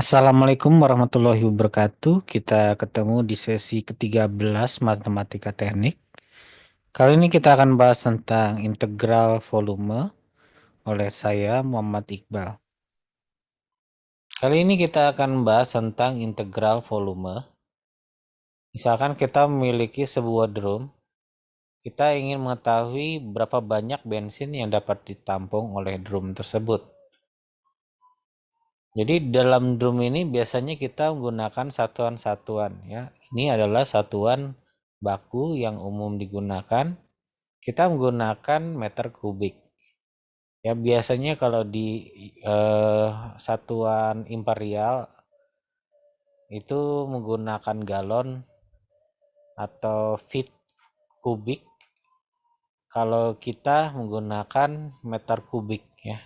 Assalamualaikum warahmatullahi wabarakatuh. Kita ketemu di sesi ke-13 Matematika Teknik. Kali ini kita akan bahas tentang integral volume oleh saya Muhammad Iqbal. Kali ini kita akan bahas tentang integral volume. Misalkan kita memiliki sebuah drum, kita ingin mengetahui berapa banyak bensin yang dapat ditampung oleh drum tersebut. Jadi dalam drum ini biasanya kita menggunakan satuan-satuan ya. Ini adalah satuan baku yang umum digunakan. Kita menggunakan meter kubik. Ya biasanya kalau di satuan imperial itu menggunakan galon atau feet kubik. Kalau kita menggunakan meter kubik ya.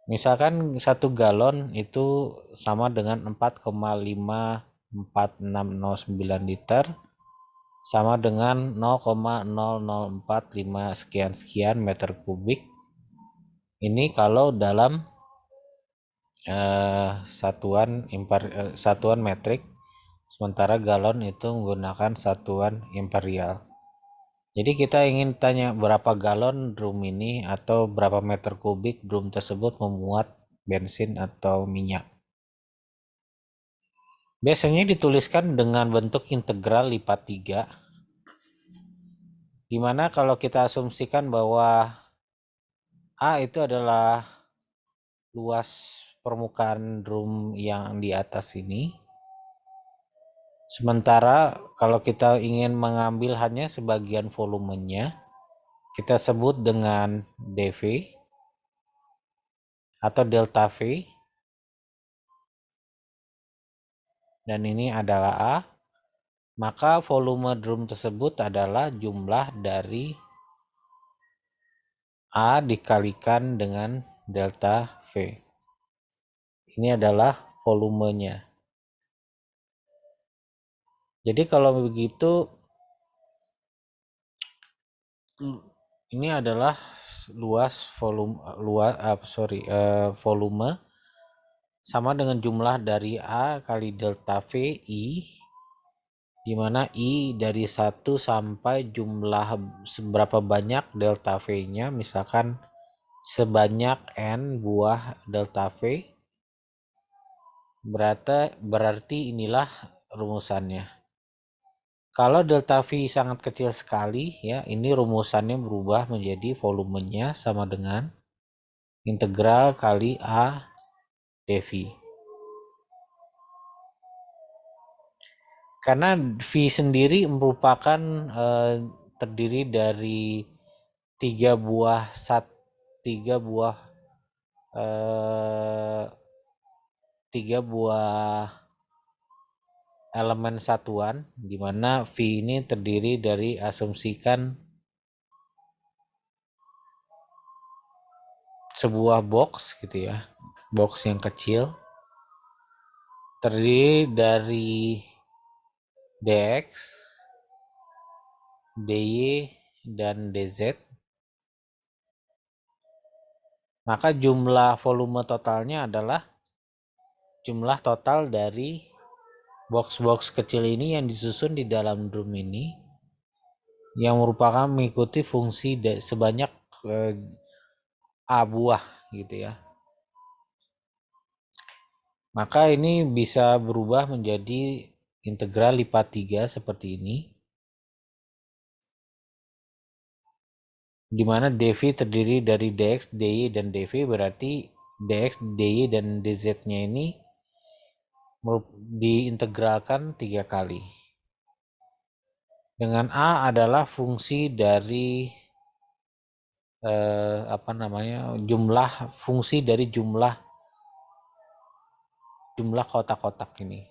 Misalkan 1 galon itu sama dengan 4,54609 liter sama dengan 0,0045 sekian meter kubik. Ini kalau dalam satuan metrik, sementara galon itu menggunakan satuan imperial. Jadi kita ingin tanya berapa galon drum ini atau berapa meter kubik drum tersebut memuat bensin atau minyak. Biasanya dituliskan dengan bentuk integral lipat 3, dimana kalau kita asumsikan bahwa A itu adalah luas permukaan drum yang di atas ini. Sementara kalau kita ingin mengambil hanya sebagian volumenya, kita sebut dengan dV atau delta V. Dan ini adalah A. Maka volume drum tersebut adalah jumlah dari A dikalikan dengan delta V. Ini adalah volumenya. Jadi kalau begitu ini adalah volume sama dengan jumlah dari A kali delta V I, di mana I dari 1 sampai jumlah seberapa banyak delta V-nya, misalkan sebanyak N buah delta V, berarti inilah rumusannya. Kalau delta V sangat kecil sekali ya, ini rumusannya berubah menjadi volumenya sama dengan integral kali A dV. Karena V sendiri merupakan terdiri dari tiga buah elemen satuan, di mana V ini terdiri dari asumsikan sebuah box gitu ya, box yang kecil terdiri dari dx, dy, dan dz. Maka jumlah volume totalnya adalah jumlah total dari box-box kecil ini yang disusun di dalam drum ini, yang merupakan mengikuti fungsi sebanyak A buah gitu ya. Maka ini bisa berubah menjadi integral lipat 3 seperti ini, di mana dV terdiri dari dx, dy, dan dv, berarti dx, dy, dan dz-nya ini diintegralkan 3 kali. Dengan A adalah fungsi dari jumlah kotak-kotak ini.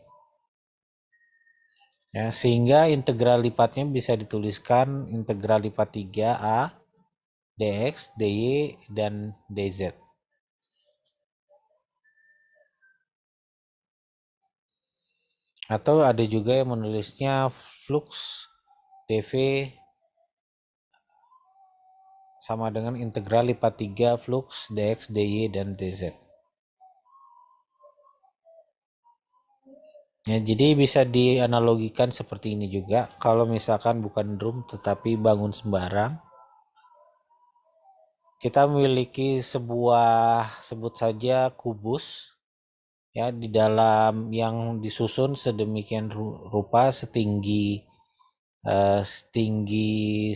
Ya, sehingga integral lipatnya bisa dituliskan integral lipat 3A dx, dy, dan dz. Atau ada juga yang menulisnya flux dv sama dengan integral lipat 3 flux dx, dy, dan dz. Ya, jadi bisa dianalogikan seperti ini juga. Kalau misalkan bukan drum tetapi bangun sembarang, kita memiliki sebuah, sebut saja kubus, ya, di dalam yang disusun sedemikian rupa setinggi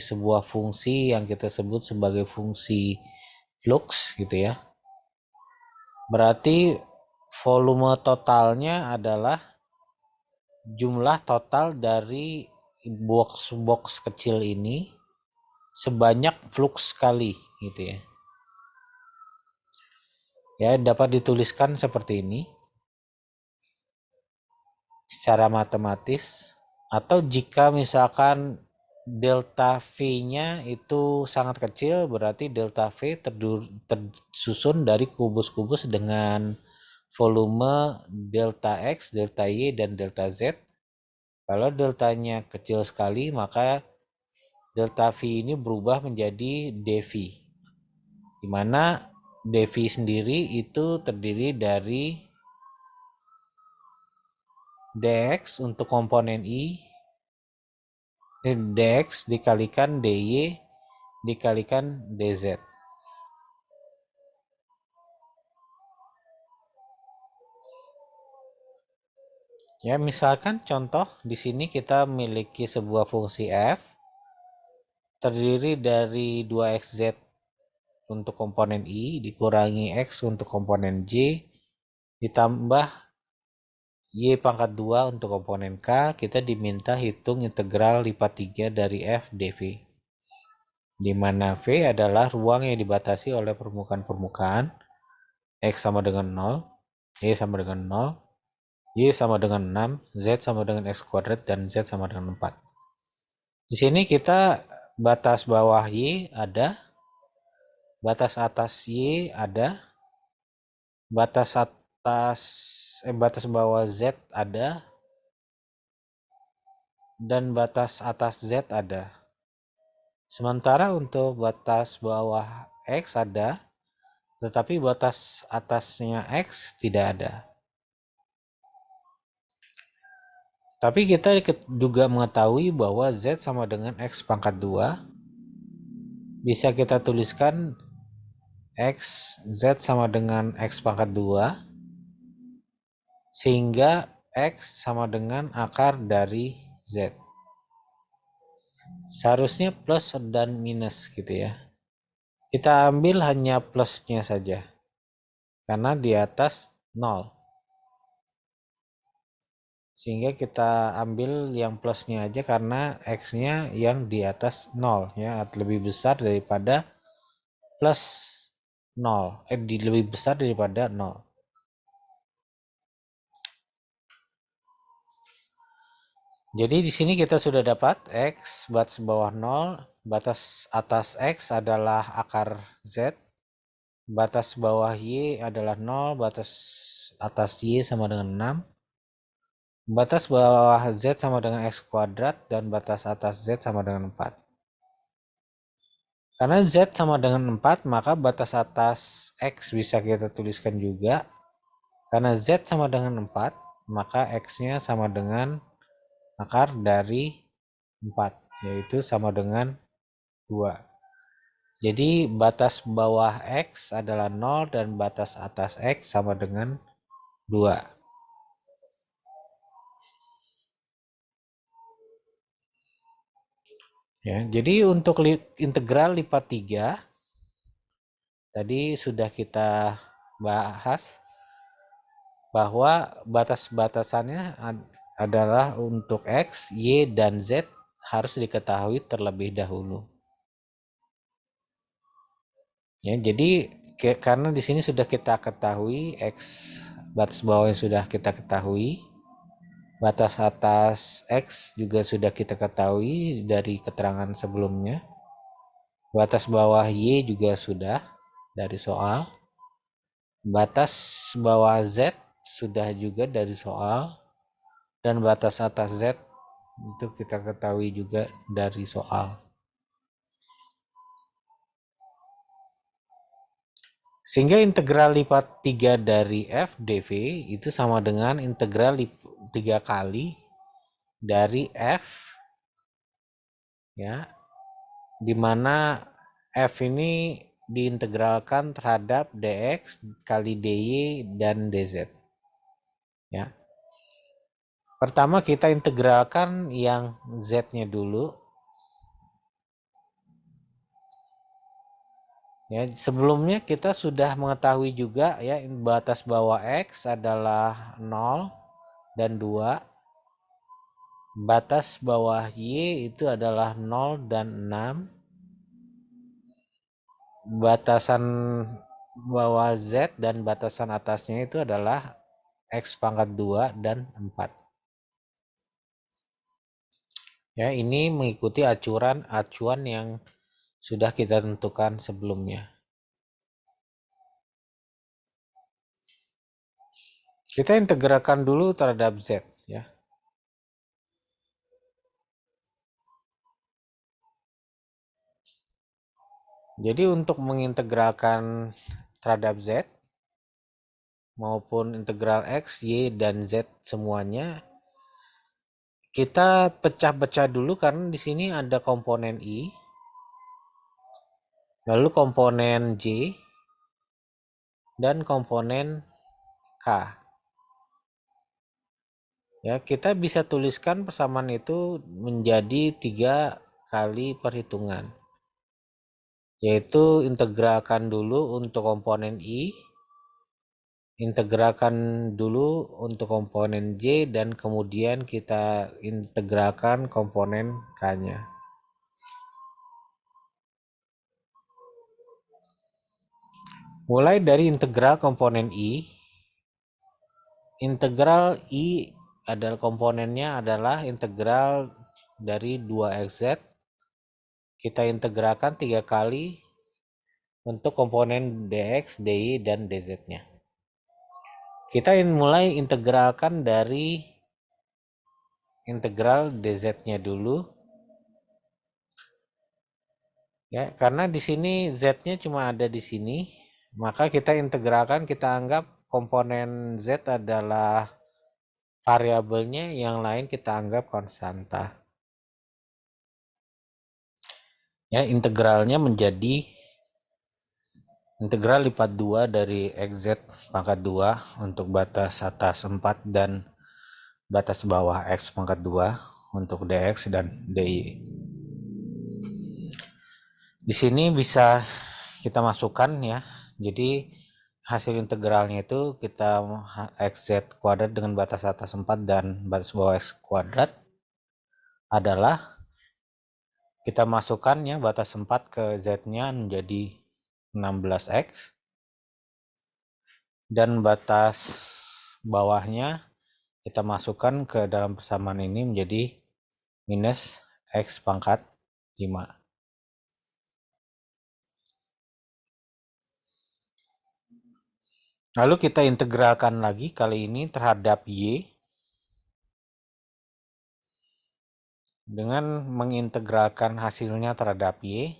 sebuah fungsi yang kita sebut sebagai fungsi flux gitu ya. Berarti volume totalnya adalah jumlah total dari box-box kecil ini sebanyak flux kali gitu ya. Ya, dapat dituliskan seperti ini secara matematis, atau jika misalkan delta V-nya itu sangat kecil, berarti delta V tersusun dari kubus-kubus dengan volume delta X, delta Y, dan delta Z. Kalau deltanya kecil sekali, maka delta V ini berubah menjadi dV, di mana dV sendiri itu terdiri dari dx untuk komponen I, dx dikalikan dy dikalikan dz. Ya, misalkan contoh di sini kita memiliki sebuah fungsi f terdiri dari 2xz untuk komponen I dikurangi x untuk komponen j ditambah y pangkat 2 untuk komponen k. Kita diminta hitung integral lipat 3 dari f dv, di mana v adalah ruang yang dibatasi oleh permukaan-permukaan, x sama dengan 0, y sama dengan 0, y sama dengan 6, z sama dengan x kuadrat, dan z sama dengan 4. Di sini kita batas bawah y ada, batas atas y ada, batas bawah z ada, dan batas atas z ada. Sementara untuk batas bawah x ada, tetapi batas atasnya x tidak ada. Tapi kita juga mengetahui bahwa z sama dengan x pangkat 2. Bisa kita tuliskan z sama dengan x pangkat 2, sehingga x sama dengan akar dari z. Seharusnya plus dan minus gitu ya. Kita ambil hanya plusnya saja, karena di atas 0. Sehingga kita ambil yang plusnya aja karena x-nya yang di atas 0 ya, lebih besar daripada plus 0. Lebih besar daripada 0. Jadi di sini kita sudah dapat x batas bawah 0, batas atas x adalah akar z, batas bawah y adalah 0, batas atas y sama dengan 6, batas bawah z sama dengan x kuadrat, dan batas atas z sama dengan 4. Karena z sama dengan 4, maka batas atas x bisa kita tuliskan juga. Karena z sama dengan 4, maka x-nya sama dengan akar dari 4, yaitu sama dengan 2. Jadi batas bawah x adalah 0 dan batas atas x sama dengan 2. Ya, jadi untuk integral lipat 3 tadi sudah kita bahas bahwa batas-batasannya adalah untuk x, y, dan z harus diketahui terlebih dahulu. Ya, jadi karena di sini sudah kita ketahui x batas bawahnya sudah kita ketahui, batas atas X juga sudah kita ketahui dari keterangan sebelumnya. Batas bawah Y juga sudah dari soal. Batas bawah Z sudah juga dari soal. Dan batas atas Z itu kita ketahui juga dari soal. Sehingga integral lipat 3 dari F dV itu sama dengan integral 3 kali dari F, ya, di mana F ini diintegralkan terhadap dx kali dy dan dz. Ya. Pertama kita integralkan yang z-nya dulu. Ya, sebelumnya kita sudah mengetahui juga ya batas bawah x adalah 0 dan 2. Batas bawah y itu adalah 0 dan 6. Batasan bawah z dan batasan atasnya itu adalah x pangkat 2 dan 4. Ya, ini mengikuti acuan yang sudah kita tentukan sebelumnya. Kita integralkan dulu terhadap z, ya. Jadi untuk mengintegralkan terhadap z maupun integral x, y, dan z semuanya kita pecah-pecah dulu karena di sini ada komponen i, lalu komponen j, dan komponen k. Ya, kita bisa tuliskan persamaan itu menjadi 3 kali perhitungan. Yaitu integralkan dulu untuk komponen i, integralkan dulu untuk komponen j, dan kemudian kita integralkan komponen k-nya. Mulai dari integral komponen i. Integral i adalah komponennya adalah integral dari 2xz. Kita integralkan 3 kali untuk komponen dx, dy, dan dz-nya. Kita mulai integralkan dari integral dz-nya dulu. Ya, karena di sini z-nya cuma ada di sini, maka kita integralkan, kita anggap komponen z adalah variabelnya, yang lain kita anggap konstanta. Ya, integralnya menjadi integral lipat 2 dari xz pangkat 2 untuk batas atas 4 dan batas bawah x pangkat 2 untuk dx dan dy. Di sini bisa kita masukkan ya. Jadi hasil integralnya itu kita xz kuadrat dengan batas atas 4 dan batas bawah x kuadrat adalah kita masukkan ya batas 4 ke z-nya menjadi 16x dan batas bawahnya kita masukkan ke dalam persamaan ini menjadi minus x pangkat 5. Lalu kita integralkan lagi kali ini terhadap y dengan mengintegralkan hasilnya terhadap y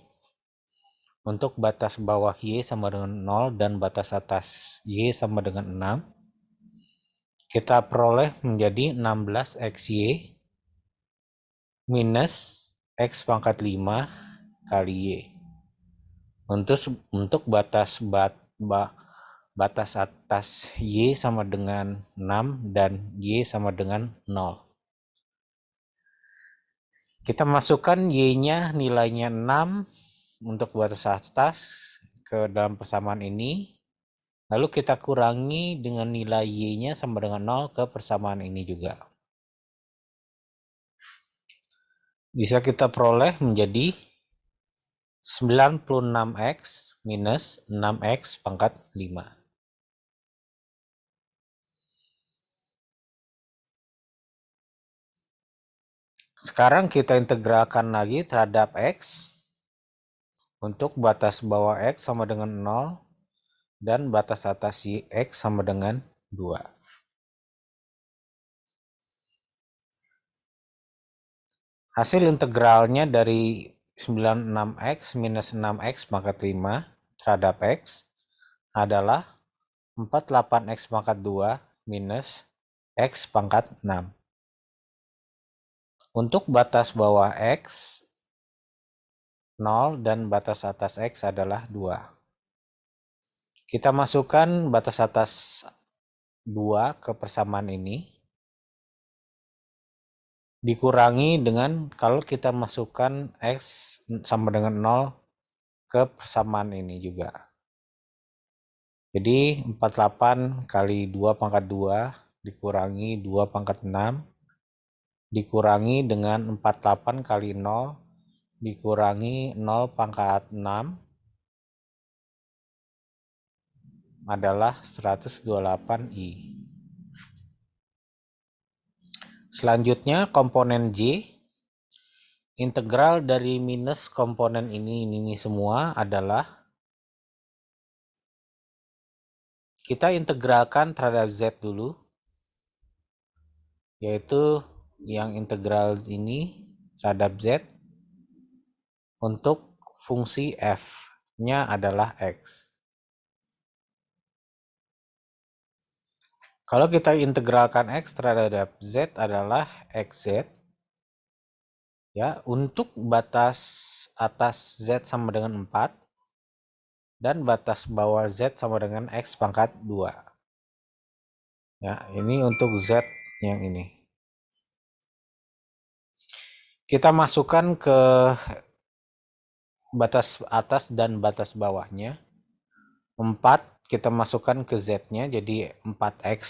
untuk batas bawah y sama dengan 0 dan batas atas y sama dengan 6. Kita peroleh menjadi 16xy minus x pangkat 5 kali y. Untuk batas atas y sama dengan 6 dan y sama dengan 0. Kita masukkan y-nya nilainya 6 untuk batas atas ke dalam persamaan ini. Lalu kita kurangi dengan nilai y-nya sama dengan 0 ke persamaan ini juga. Bisa kita peroleh menjadi 96x minus 6x pangkat 5. Sekarang kita integralkan lagi terhadap x untuk batas bawah x sama dengan 0 dan batas atas x sama dengan 2. Hasil integralnya dari 96x minus 6x pangkat 5 terhadap x adalah 48x pangkat 2 minus X pangkat 6. Untuk batas bawah X 0 dan batas atas X adalah 2. Kita masukkan batas atas 2 ke persamaan ini. Dikurangi dengan kalau kita masukkan X sama dengan 0 ke persamaan ini juga. Jadi 48 kali 2 pangkat 2 dikurangi 2 pangkat 6 dikurangi dengan 48 kali 0 dikurangi 0 pangkat 6 adalah 128I. Selanjutnya komponen J, integral dari minus komponen ini semua adalah kita integralkan terhadap Z dulu, yaitu yang integral ini terhadap Z untuk fungsi F-nya adalah X. Kalau kita integralkan X terhadap Z adalah XZ. Ya, untuk batas atas Z sama dengan 4 dan batas bawah Z sama dengan X pangkat 2. Ya, ini untuk Z yang ini. Kita masukkan ke batas atas dan batas bawahnya. 4 kita masukkan ke Z-nya jadi 4X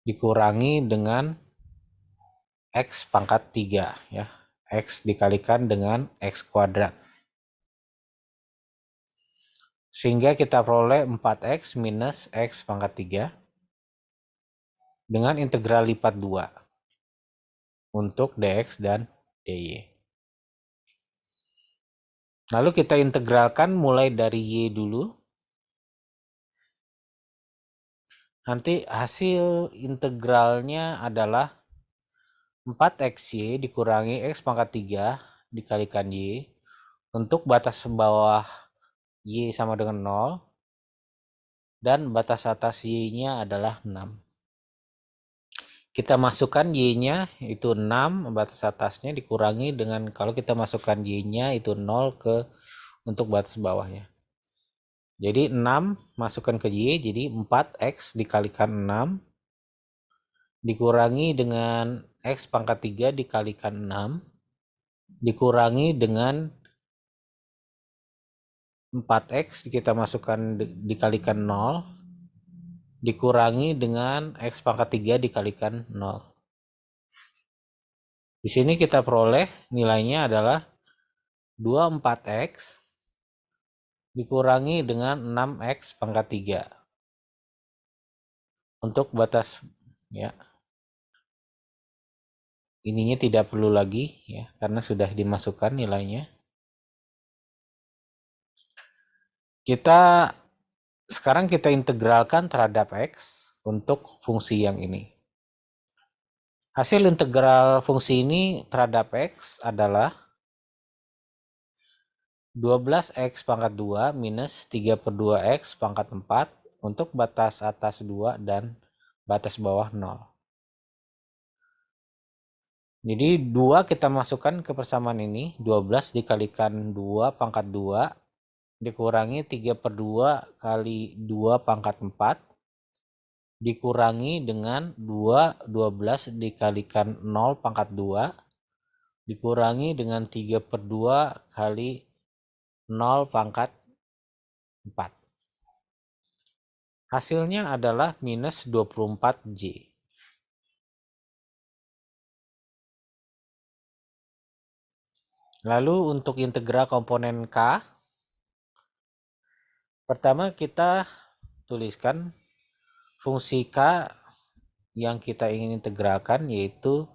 dikurangi dengan X pangkat 3 ya. X dikalikan dengan X kuadrat. Sehingga kita peroleh 4X minus X pangkat 3 dengan integral lipat 2 untuk dx dan dy. Lalu kita integralkan mulai dari y dulu. Nanti hasil integralnya adalah 4xy dikurangi x pangkat 3 dikalikan y untuk batas bawah y sama dengan 0 dan batas atas y-nya adalah 6. Kita masukkan y-nya itu 6, batas atasnya dikurangi dengan kalau kita masukkan y-nya itu 0 ke untuk batas bawahnya. Jadi 6 masukkan ke y, jadi 4x dikalikan 6 dikurangi dengan x pangkat 3 dikalikan 6 dikurangi dengan 4x kita masukkan dikalikan 0 dikurangi dengan x pangkat 3 dikalikan 0. Di sini kita peroleh nilainya adalah 24x dikurangi dengan 6x pangkat 3. Untuk batas ya. Ininya tidak perlu lagi ya karena sudah dimasukkan nilainya. Sekarang kita integralkan terhadap X untuk fungsi yang ini. Hasil integral fungsi ini terhadap X adalah 12x pangkat 2 minus 3/2x pangkat 4 untuk batas atas 2 dan batas bawah 0. Jadi 2 kita masukkan ke persamaan ini, 12 dikalikan 2 pangkat 2 dikurangi 3/2 kali 2 pangkat 4 dikurangi dengan 12 dikalikan 0 pangkat 2 dikurangi dengan 3/2 kali 0 pangkat 4. Hasilnya adalah minus 24J. Lalu untuk integral komponen K, pertama kita tuliskan fungsi K yang kita ingin integralkan yaitu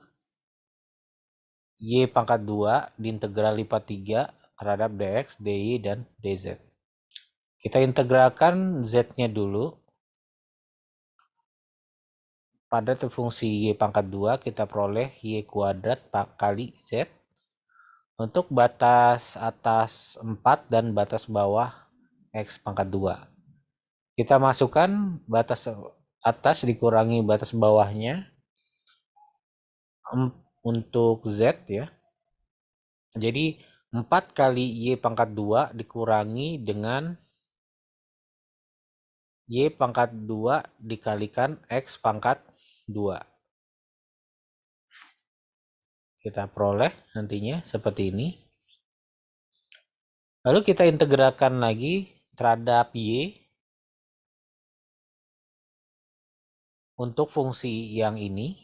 Y pangkat 2 diintegral lipat 3 terhadap dx, dy, dan dz. Kita integralkan Z-nya dulu. Pada fungsi Y pangkat 2 kita peroleh Y kuadrat kali Z. Untuk batas atas 4 dan batas bawah X pangkat 2. Kita masukkan batas atas dikurangi batas bawahnya untuk Z ya. Jadi 4 kali Y pangkat 2 dikurangi dengan Y pangkat 2 dikalikan X pangkat 2. Kita peroleh nantinya seperti ini. Lalu kita integralkan lagi terhadap Y untuk fungsi yang ini.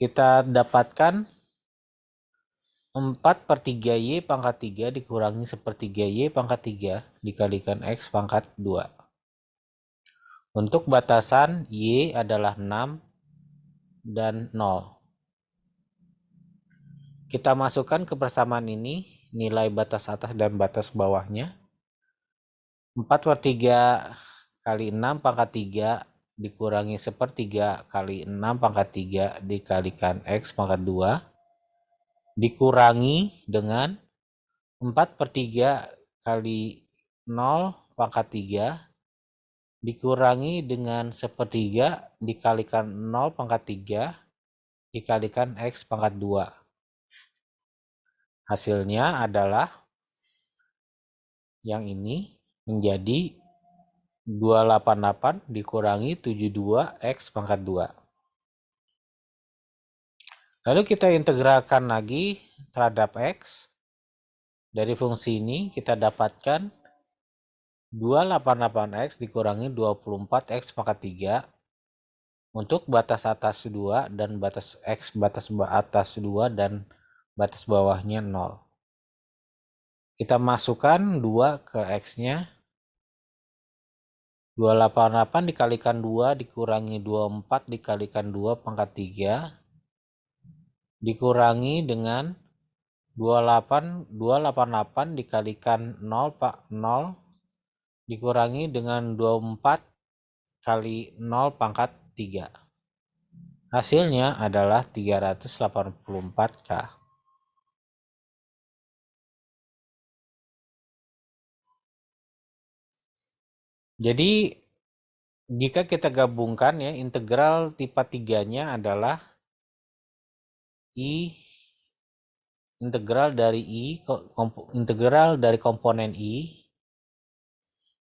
Kita dapatkan 4/3 Y pangkat 3 dikurangi 1/3 Y pangkat 3 dikalikan X pangkat 2. Untuk batasan Y adalah 6 dan 0. Kita masukkan ke persamaan ini nilai batas atas dan batas bawahnya. 4/3 kali 6 pangkat 3 dikurangi 1/3 kali 6 pangkat 3 dikalikan X pangkat 2 dikurangi dengan 4/3 kali 0 pangkat 3 dikurangi dengan 1/3 dikalikan 0 pangkat 3 dikalikan X pangkat 2. Hasilnya adalah yang ini menjadi 288 dikurangi 72 X pangkat 2. Lalu kita integralkan lagi terhadap X. Dari fungsi ini kita dapatkan 288X dikurangi 24X pangkat 3 untuk batas atas 2 dan batas X batas atas 2 dan batas bawahnya 0. Kita masukkan 2 ke X-nya. 288 dikalikan 2 dikurangi 24 dikalikan 2 pangkat 3 dikurangi dengan 288 dikalikan 0 dikurangi dengan 24 kali 0 pangkat 3. Hasilnya adalah 384K. Jadi jika kita gabungkan ya, integral tipe 3-nya adalah integral dari komponen I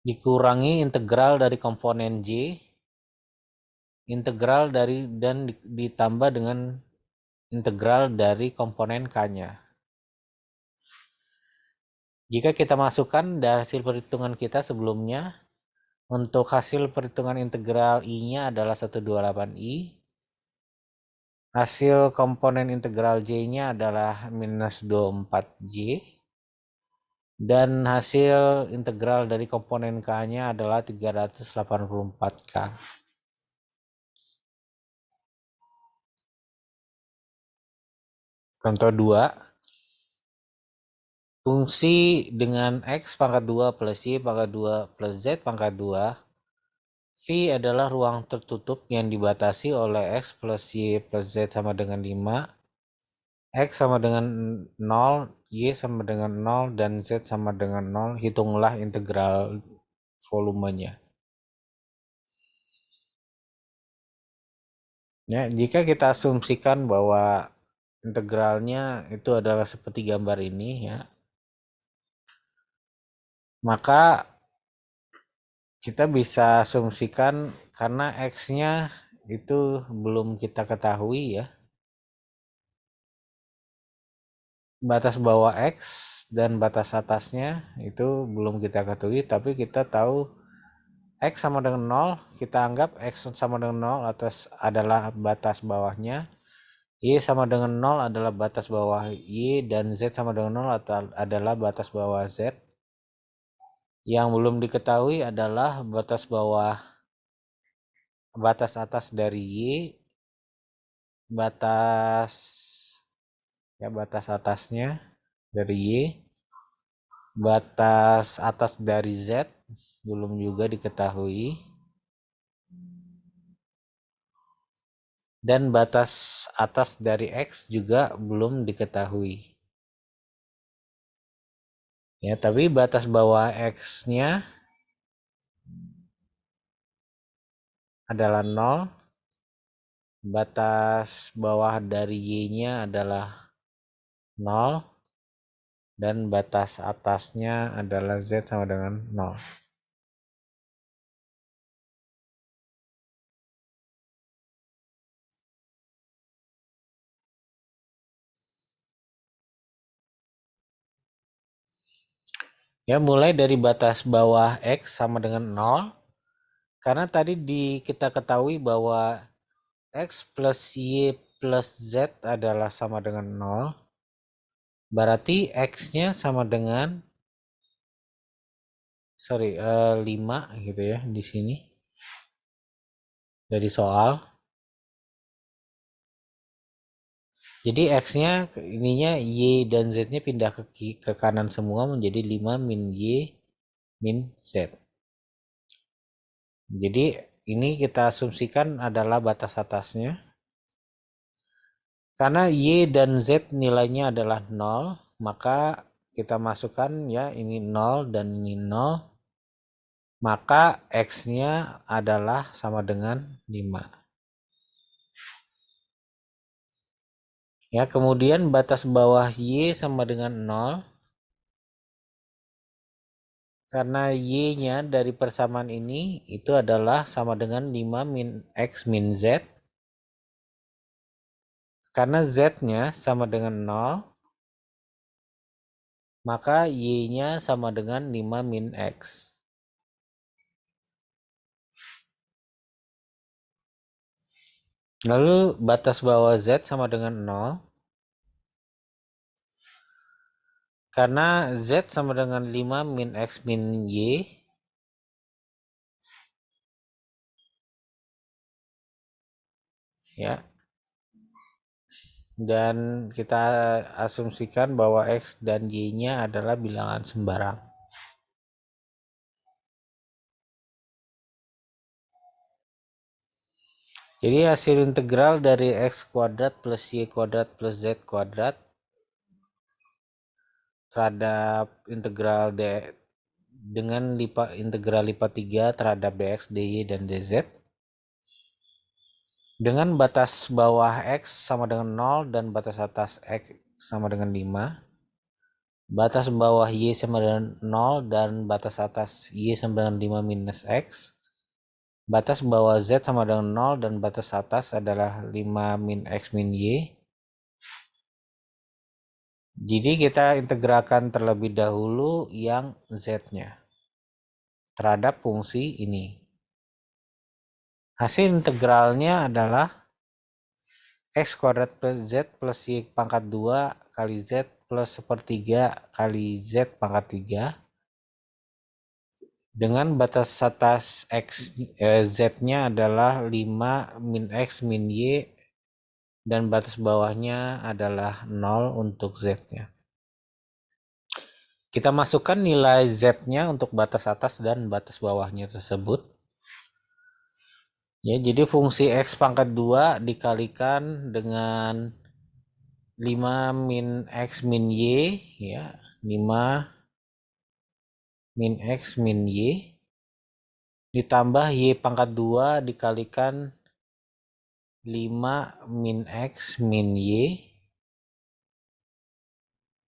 dikurangi integral dari komponen J, integral dari dan ditambah dengan integral dari komponen K-nya. Jika kita masukkan dari hasil perhitungan kita sebelumnya, untuk hasil perhitungan integral I-nya adalah 128I. Hasil komponen integral J-nya adalah minus 24J. Dan hasil integral dari komponen K-nya adalah 384K. Contoh 2. Fungsi dengan X pangkat 2 plus Y pangkat 2 plus Z pangkat 2. V adalah ruang tertutup yang dibatasi oleh X plus Y plus Z sama dengan 5. X sama dengan 0, Y sama dengan 0, dan Z sama dengan 0. Hitunglah integral volumenya. Ya, jika kita asumsikan bahwa integralnya itu adalah seperti gambar ini ya, maka kita bisa asumsikan karena X-nya itu belum kita ketahui ya, batas bawah X dan batas atasnya itu belum kita ketahui, tapi kita tahu X sama dengan 0, kita anggap X sama dengan 0 atas adalah batas bawahnya, Y sama dengan 0 adalah batas bawah Y, dan Z sama dengan 0 adalah batas bawah Z. Yang belum diketahui adalah batas atas dari Y, batas atasnya dari Y, batas atas dari Z belum juga diketahui, dan batas atas dari X juga belum diketahui. Ya, tapi batas bawah X-nya adalah 0, batas bawah dari Y-nya adalah 0, dan batas atasnya adalah Z sama dengan 0. Ya, mulai dari batas bawah X sama dengan 0, karena tadi kita ketahui bahwa X plus Y plus Z adalah sama dengan 0, berarti X-nya sama dengan 5 gitu ya di sini dari soal. Jadi X-nya ininya Y dan Z-nya pindah ke kanan semua menjadi 5 min Y min Z. Jadi ini kita asumsikan adalah batas atasnya. Karena Y dan Z nilainya adalah 0, maka kita masukkan ya ini 0 dan ini 0. Maka X-nya adalah sama dengan 5. Ya, kemudian batas bawah Y sama dengan 0. Karena Y-nya dari persamaan ini itu adalah sama dengan 5 min X min Z. Karena Z-nya sama dengan 0, maka Y-nya sama dengan 5 min X. Lalu batas bawah Z sama dengan 0. Karena Z sama dengan 5 min X min Y, ya. Dan kita asumsikan bahwa X dan Y-nya adalah bilangan sembarang. Jadi hasil integral dari X kuadrat plus Y kuadrat plus Z kuadrat terhadap integral dengan integral lipat 3 terhadap dx, dy, dan dz dengan batas bawah x sama dengan 0 dan batas atas x sama dengan 5, batas bawah y sama dengan 0 dan batas atas y sama dengan 5 minus x, batas bawah z sama dengan 0 dan batas atas adalah 5 min x min y. Jadi kita integralkan terlebih dahulu yang z-nya terhadap fungsi ini. Hasil integralnya adalah x kuadrat plus z plus y pangkat 2 kali z plus sepertiga kali z pangkat 3 dengan batas atas z-nya adalah 5 min x min y dan batas bawahnya adalah 0 untuk z-nya. Kita masukkan nilai z-nya untuk batas atas dan batas bawahnya tersebut. Ya, jadi fungsi x pangkat 2 dikalikan dengan 5 min x min y, ya, 5 min x min y ditambah y pangkat 2 dikalikan 5 min x min y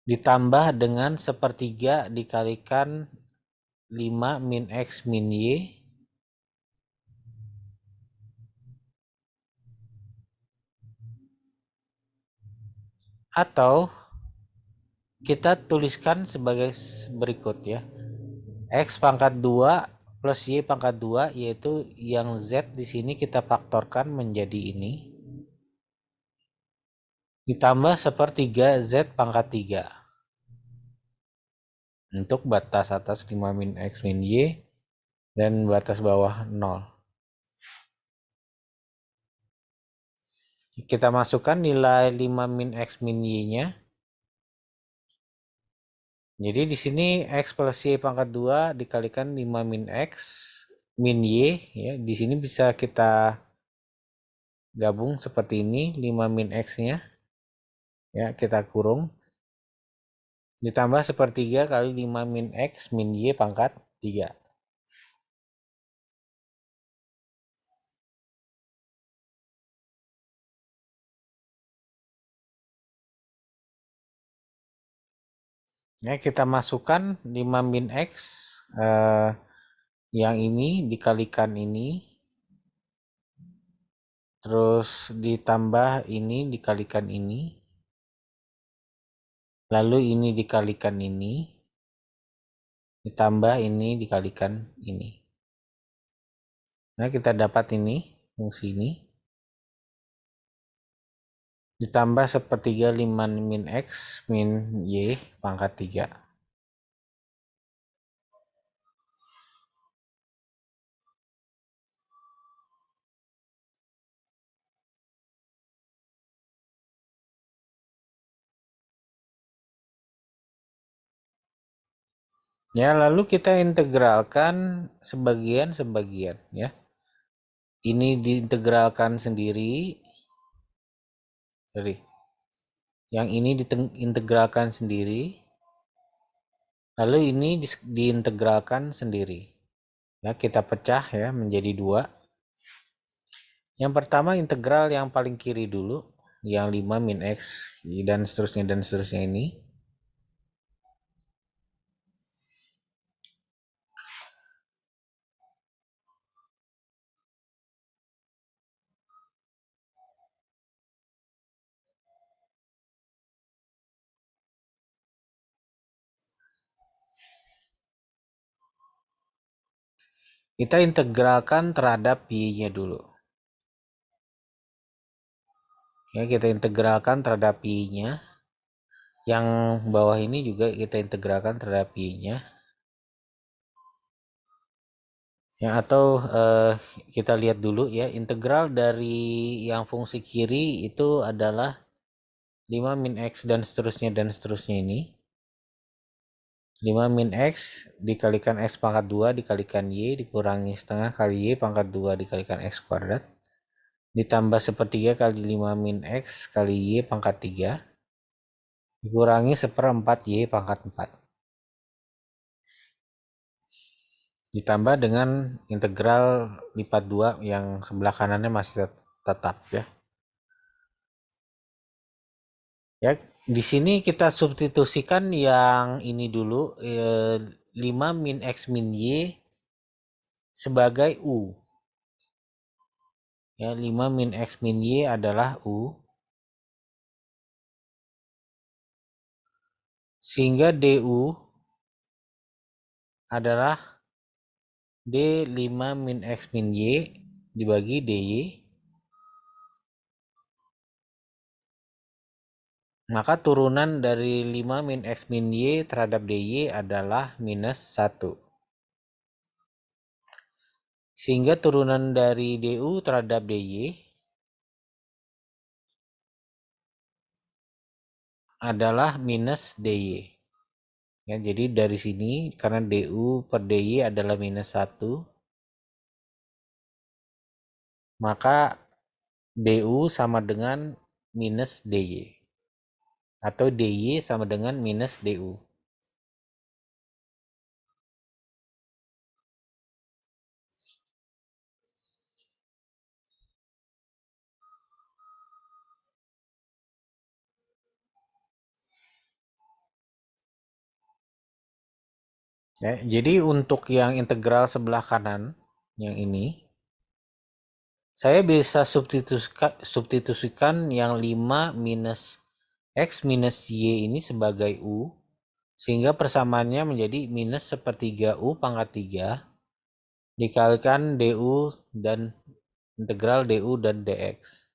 ditambah dengan sepertiga dikalikan 5 min x min y atau kita tuliskan sebagai berikut ya. X pangkat 2 plus Y pangkat 2 yaitu yang Z di sini kita faktorkan menjadi ini ditambah sepertiga Z pangkat 3 untuk batas atas 5 min X min Y dan batas bawah 0. Kita masukkan nilai 5 min X min Y-nya. Jadi di sini X plus Y pangkat 2 dikalikan 5 min X min Y, ya. Di sini bisa kita gabung seperti ini, 5 min X-nya. Ya, kita kurung. Ditambah sepertiga kali 5 min X min Y pangkat 3. Ya, kita masukkan 5 min X, yang ini dikalikan ini, terus ditambah ini dikalikan ini, lalu ini dikalikan ini, ditambah ini dikalikan ini. Nah, kita dapat ini, fungsi ini. Ditambah sepertiga 5 min X min Y pangkat 3. Ya, lalu kita integralkan sebagian-sebagian ya. Ini diintegralkan sendiri. Sorry. Yang ini diintegralkan sendiri. Lalu ini diintegralkan sendiri. Ya, kita pecah ya menjadi 2. Yang pertama integral yang paling kiri dulu, yang 5 min X dan seterusnya ini. Kita integralkan terhadap Y-nya dulu. Ya, kita integralkan terhadap Y-nya. Yang bawah ini juga kita integralkan terhadap Y-nya. Ya, atau kita lihat dulu ya, integral dari yang fungsi kiri itu adalah 5 min X dan seterusnya ini. 5 min X dikalikan X pangkat 2 dikalikan Y dikurangi setengah kali Y pangkat 2 dikalikan X kuadrat. Ditambah sepertiga kali 5 min X kali Y pangkat 3. Dikurangi seperempat Y pangkat 4. Ditambah dengan integral lipat 2 yang sebelah kanannya masih tetap ya. Ya, di sini kita substitusikan yang ini dulu 5 min X min Y sebagai U. Ya, 5 min X min Y adalah U. Sehingga DU adalah D5 min X min Y dibagi DY. Maka turunan dari 5 min X min Y terhadap DY adalah minus 1. Sehingga turunan dari DU terhadap DY adalah minus DY. Ya, jadi dari sini karena DU per DY adalah minus 1, maka DU sama dengan minus DY. Atau DY sama dengan minus DU. Ya, jadi untuk yang integral sebelah kanan, yang ini, saya bisa substitusikan yang 5 minus X minus Y ini sebagai U, sehingga persamaannya menjadi minus sepertiga U pangkat 3, dikalikan DU dan integral DU dan DX.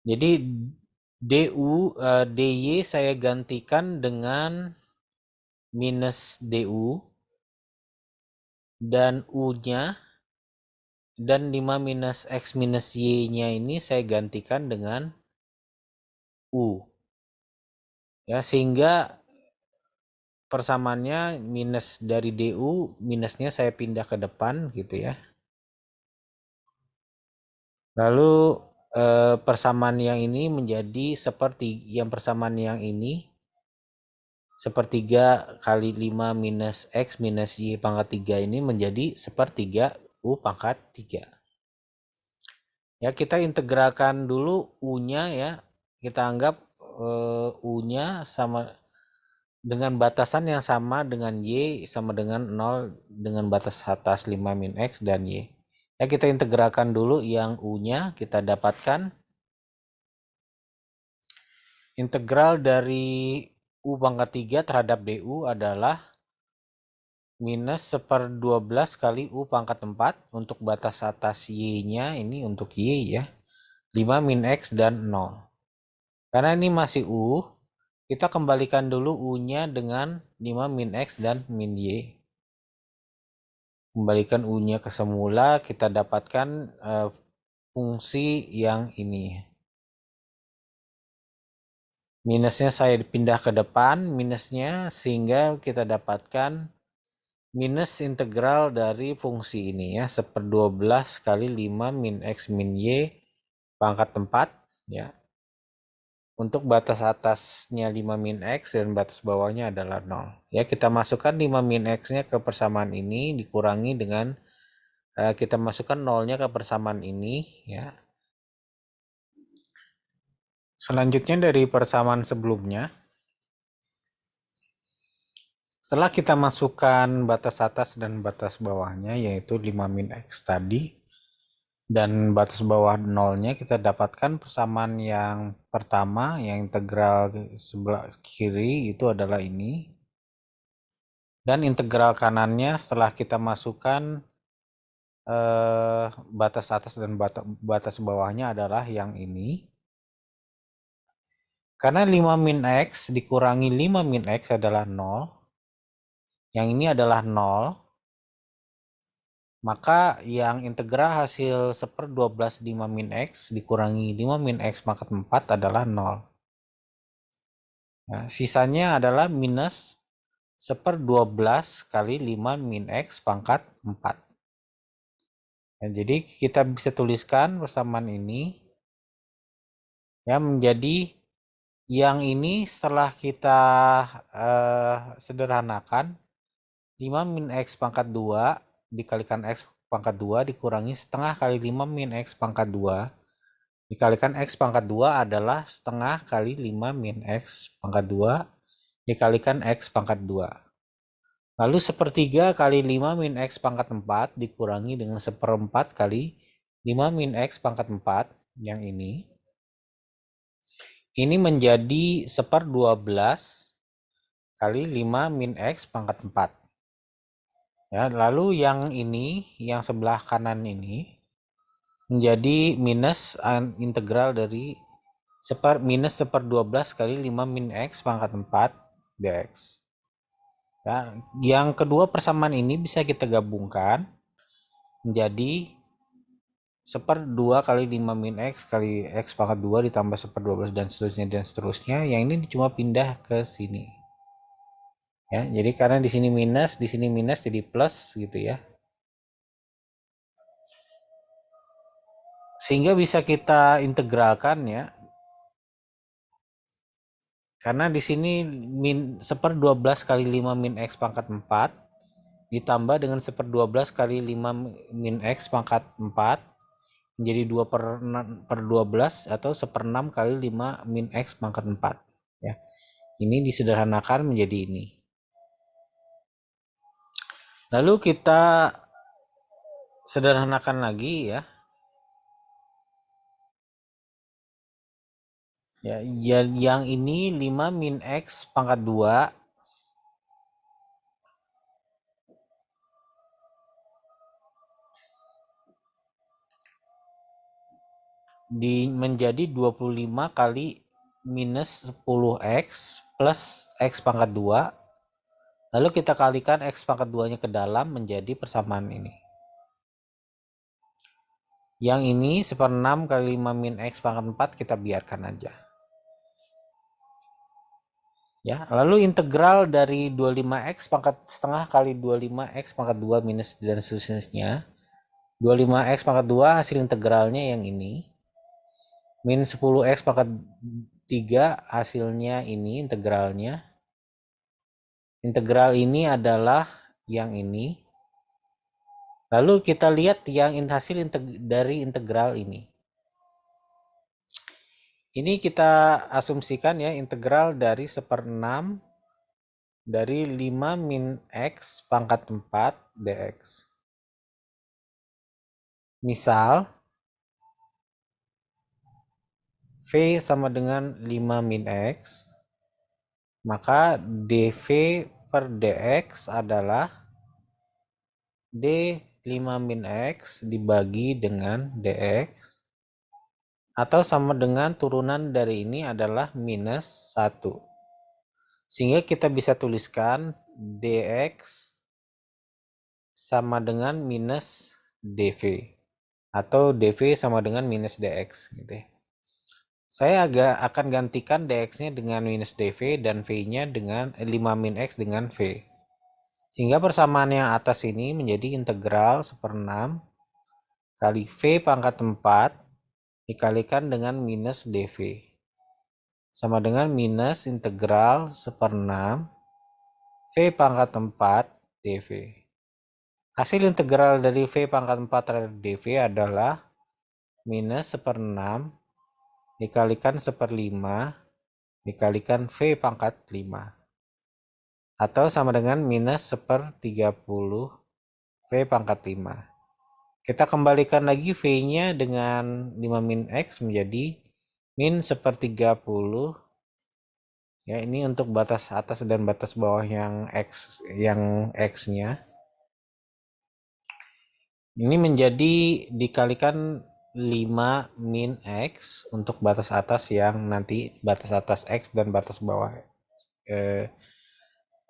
Jadi DY saya gantikan dengan minus DU dan U-nya dan 5 minus X minus Y-nya ini saya gantikan dengan U. Ya, sehingga persamaannya minus dari DU, minusnya saya pindah ke depan gitu ya. Lalu persamaan yang ini menjadi seperti yang persamaan yang ini sepertiga kali 5 minus X minus Y pangkat 3 ini menjadi sepertiga U pangkat 3. Ya, kita integralkan dulu U-nya ya. Kita anggap U-nya sama dengan batasan yang sama dengan Y sama dengan 0 dengan batas atas 5 min X dan Y. Ya, kita integralkan dulu yang U-nya, kita dapatkan integral dari U pangkat 3 terhadap DU adalah minus 1/12 kali U pangkat 4 untuk batas atas Y-nya, ini untuk Y ya, 5 min X dan 0. Karena ini masih U, kita kembalikan dulu U-nya dengan 5 min X dan min Y. Kembalikan U-nya ke semula, kita dapatkan fungsi yang ini. Minusnya saya pindah ke depan, minusnya, sehingga kita dapatkan minus integral dari fungsi ini ya, 1/12 kali 5 min X min Y pangkat 4 ya. Untuk batas atasnya 5 min X dan batas bawahnya adalah 0. Ya, kita masukkan 5 min X-nya ke persamaan ini, dikurangi dengan kita masukkan 0-nya ke persamaan ini ya. Selanjutnya dari persamaan sebelumnya, setelah kita masukkan batas atas dan batas bawahnya yaitu 5 min X tadi, dan batas bawah 0-nya, kita dapatkan persamaan yang pertama, yang integral sebelah kiri itu adalah ini. Dan integral kanannya setelah kita masukkan batas atas dan batas bawahnya adalah yang ini. Karena 5 min X dikurangi 5 min X adalah 0. Yang ini adalah 0. Maka yang integral hasil 1/12 5 min X dikurangi 5 min X pangkat 4 adalah 0. Nah, sisanya adalah minus 1/12 kali 5 min X pangkat 4. Nah, jadi kita bisa tuliskan persamaan ini ya menjadi yang ini setelah kita sederhanakan 5 min X pangkat 2 dikalikan X pangkat 2 dikurangi setengah kali 5 min X pangkat 2 dikalikan X pangkat 2 adalah setengah kali 5 min X pangkat 2 dikalikan X pangkat 2. Lalu 1/3 kali 5 min X pangkat 4 dikurangi dengan 1/4 kali 5 min X pangkat 4 yang ini. Ini menjadi 1/12 kali 5 min X pangkat 4. Ya, lalu yang ini, yang sebelah kanan ini menjadi minus integral dari minus 1/12 kali 5 min X pangkat 4 dx. Ya, yang kedua persamaan ini bisa kita gabungkan menjadi 1/2 kali 5 min X kali X pangkat 2 ditambah 1/12 dan seterusnya. Yang ini cuma pindah ke sini. Ya, jadi karena di sini minus jadi plus gitu ya. Sehingga bisa kita integralkan ya. Karena di sini 1/12 kali 5 min X pangkat 4 ditambah dengan 1/12 kali 5 min X pangkat 4 menjadi 2/12 atau 1/6 kali 5 min X pangkat 4 ya. Ini disederhanakan menjadi ini. Lalu kita sederhanakan lagi ya. Ya, yang ini 5 min X pangkat 2 menjadi 25 kali minus 10X plus X pangkat 2. Lalu kita kalikan X pangkat 2-nya ke dalam menjadi persamaan ini. Yang ini 1/6 kali 5 min X pangkat 4 kita biarkan aja. Ya, lalu integral dari 25X pangkat setengah kali 25X pangkat 2 minus dan seterusnya. 25X pangkat 2 hasil integralnya yang ini. Min 10X pangkat 3 hasilnya ini integralnya. Integral ini adalah yang ini. Lalu kita lihat yang hasil dari integral ini. Ini kita asumsikan ya integral dari 1/6 dari 5 min X pangkat 4 dx. Misal, V sama dengan 5 min X, maka dV per dx adalah d 5 min X dibagi dengan dx, atau sama dengan turunan dari ini adalah minus 1. Sehingga kita bisa tuliskan dx sama dengan minus dv, atau dv sama dengan minus dx gitu ya. Saya akan gantikan dx-nya dengan minus dv dan v-nya dengan 5 min x dengan v. Sehingga persamaan yang atas ini menjadi integral 1/6 kali v pangkat 4 dikalikan dengan minus dv. Sama dengan minus integral 1/6 v pangkat 4 dv. Hasil integral dari v pangkat 4 terhadap dv adalah minus 1/6 dikalikan 1/5 dikalikan v pangkat 5. Atau sama dengan minus 1/30 v pangkat 5. Kita kembalikan lagi v-nya dengan 5 min x menjadi min 1/30. Ya, ini untuk batas atas dan batas bawah yang x-nya. Ini menjadi dikalikan 5 min x untuk batas atas yang nanti batas atas x dan batas bawah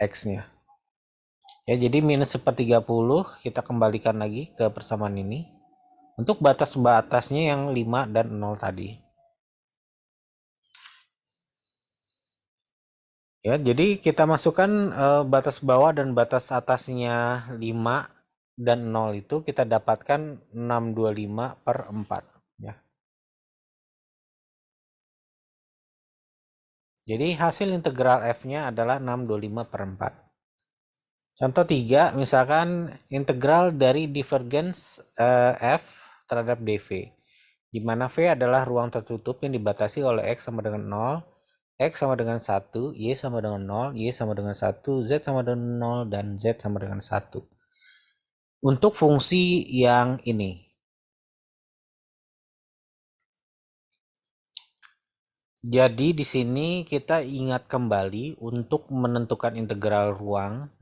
x-nya. Ya, jadi minus 1/30 kita kembalikan lagi ke persamaan ini untuk batas-batasnya yang 5 dan 0 tadi. Ya, jadi kita masukkan batas bawah dan batas atasnya 5 dan 0 itu kita dapatkan 625/4 ya. Jadi hasil integral f-nya adalah 625/4. Contoh 3, misalkan integral dari divergens f terhadap dv, di mana v adalah ruang tertutup yang dibatasi oleh x sama dengan 0, x sama dengan 1, y sama dengan 0, y sama dengan 1, z sama dengan 0, dan z sama dengan 1. Untuk fungsi yang ini. Jadi di sini kita ingat kembali untuk menentukan integral ruang,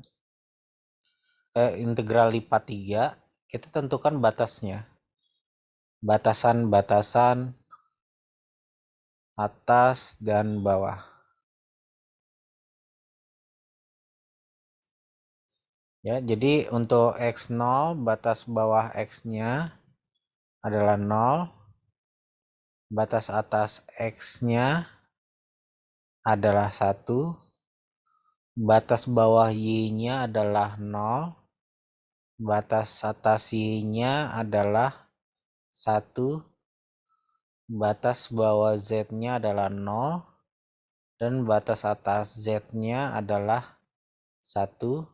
integral lipat 3, kita tentukan batasnya. Batasan-batasan atas dan bawah. Ya, jadi untuk x0 batas bawah x-nya adalah 0. Batas atas x-nya adalah 1. Batas bawah y-nya adalah 0. Batas atas y-nya adalah 1. Batas bawah z-nya adalah 0. Dan batas atas z-nya adalah 1.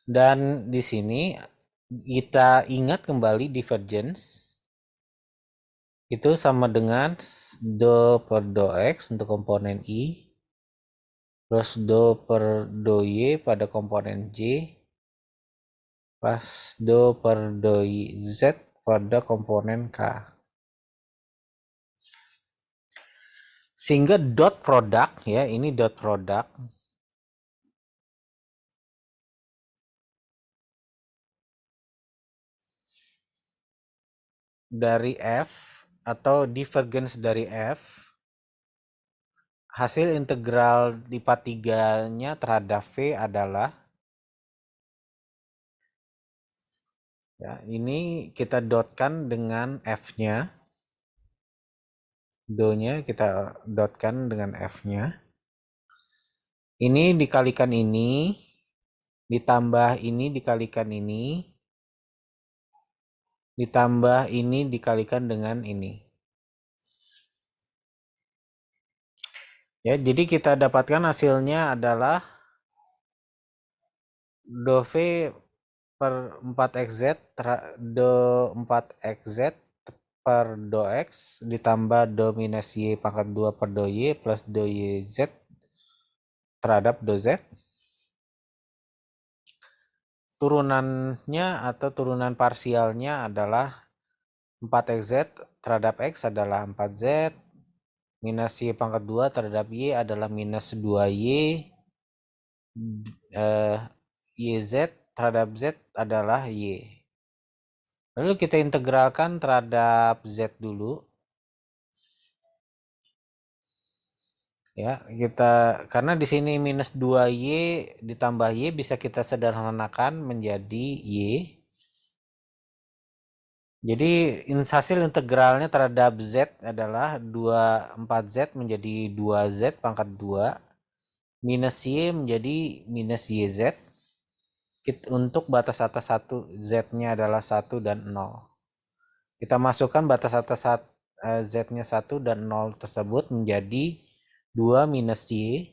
Dan di sini kita ingat kembali divergence itu sama dengan do per do x untuk komponen i plus do per do y pada komponen j plus do per do z pada komponen k. Sehingga dot product ya, ini dot product dari f atau divergence dari f, hasil integral lipat 3-nya terhadap v adalah, ya, ini kita dotkan dengan f-nya, do-nya kita dotkan dengan f-nya. Ini dikalikan ini, ditambah ini dikalikan ini, ditambah ini dikalikan dengan ini. Ya, jadi kita dapatkan hasilnya adalah do v per 4xz do 4xz per do x ditambah do minus y pangkat 2 per do y plus do yz terhadap dou Z. Turunannya atau turunan parsialnya adalah 4xz terhadap X adalah 4z, minus Y pangkat 2 terhadap Y adalah minus 2Y, YZ terhadap Z adalah Y. Lalu kita integralkan terhadap Z dulu. Ya, karena di sini minus 2Y ditambah Y bisa kita sederhanakan menjadi Y. Jadi hasil integralnya terhadap Z adalah 4Z menjadi 2Z pangkat 2 minus Y menjadi minus YZ. Untuk batas atas 1 Z-nya adalah 1 dan 0. Kita masukkan batas atas Z-nya 1 dan 0 tersebut menjadi 2 minus Y.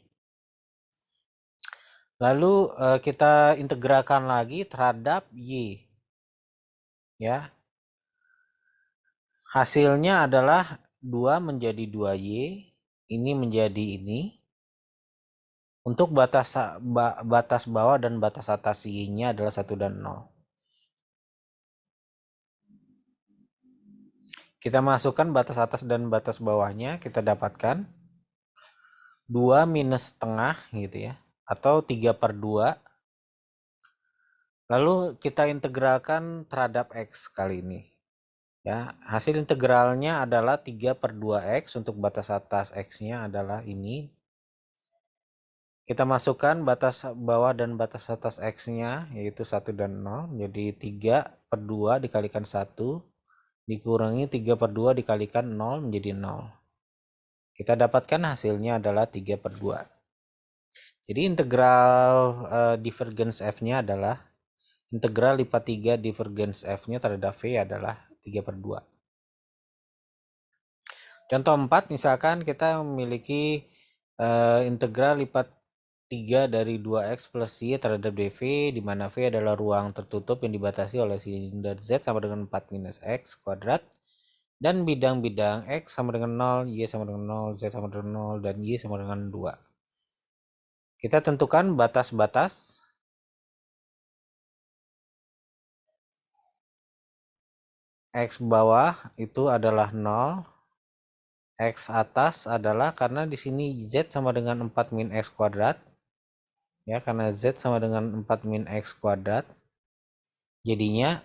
Lalu kita integralkan lagi terhadap Y. Ya. Hasilnya adalah 2 menjadi 2Y. Ini menjadi ini. Untuk batas bawah dan batas atas Y-nya adalah 1 dan 0. Kita masukkan batas atas dan batas bawahnya, kita dapatkan 2 minus setengah gitu ya, atau 3/2. Lalu kita integralkan terhadap X kali ini. Ya, hasil integralnya adalah 3/2X, untuk batas atas X-nya adalah ini. Kita masukkan batas bawah dan batas atas X-nya, yaitu 1 dan 0, jadi 3/2 dikalikan 1, dikurangi 3/2 dikalikan 0 menjadi 0. Kita dapatkan hasilnya adalah 3/2. Jadi integral divergence F-nya adalah, integral lipat 3 divergence F-nya terhadap V adalah 3/2. Contoh 4, misalkan kita memiliki integral lipat 3 dari 2x plus Y terhadap dV, di mana V adalah ruang tertutup yang dibatasi oleh silinder Z sama dengan 4 minus X kuadrat, dan bidang-bidang X sama dengan 0, Y sama dengan 0, Z sama dengan 0, dan Y sama dengan 2. Kita tentukan batas-batas. X bawah itu adalah 0. X atas adalah, karena di sini Z sama dengan 4 min X kuadrat. Ya, karena Z sama dengan 4 min X kuadrat. Jadinya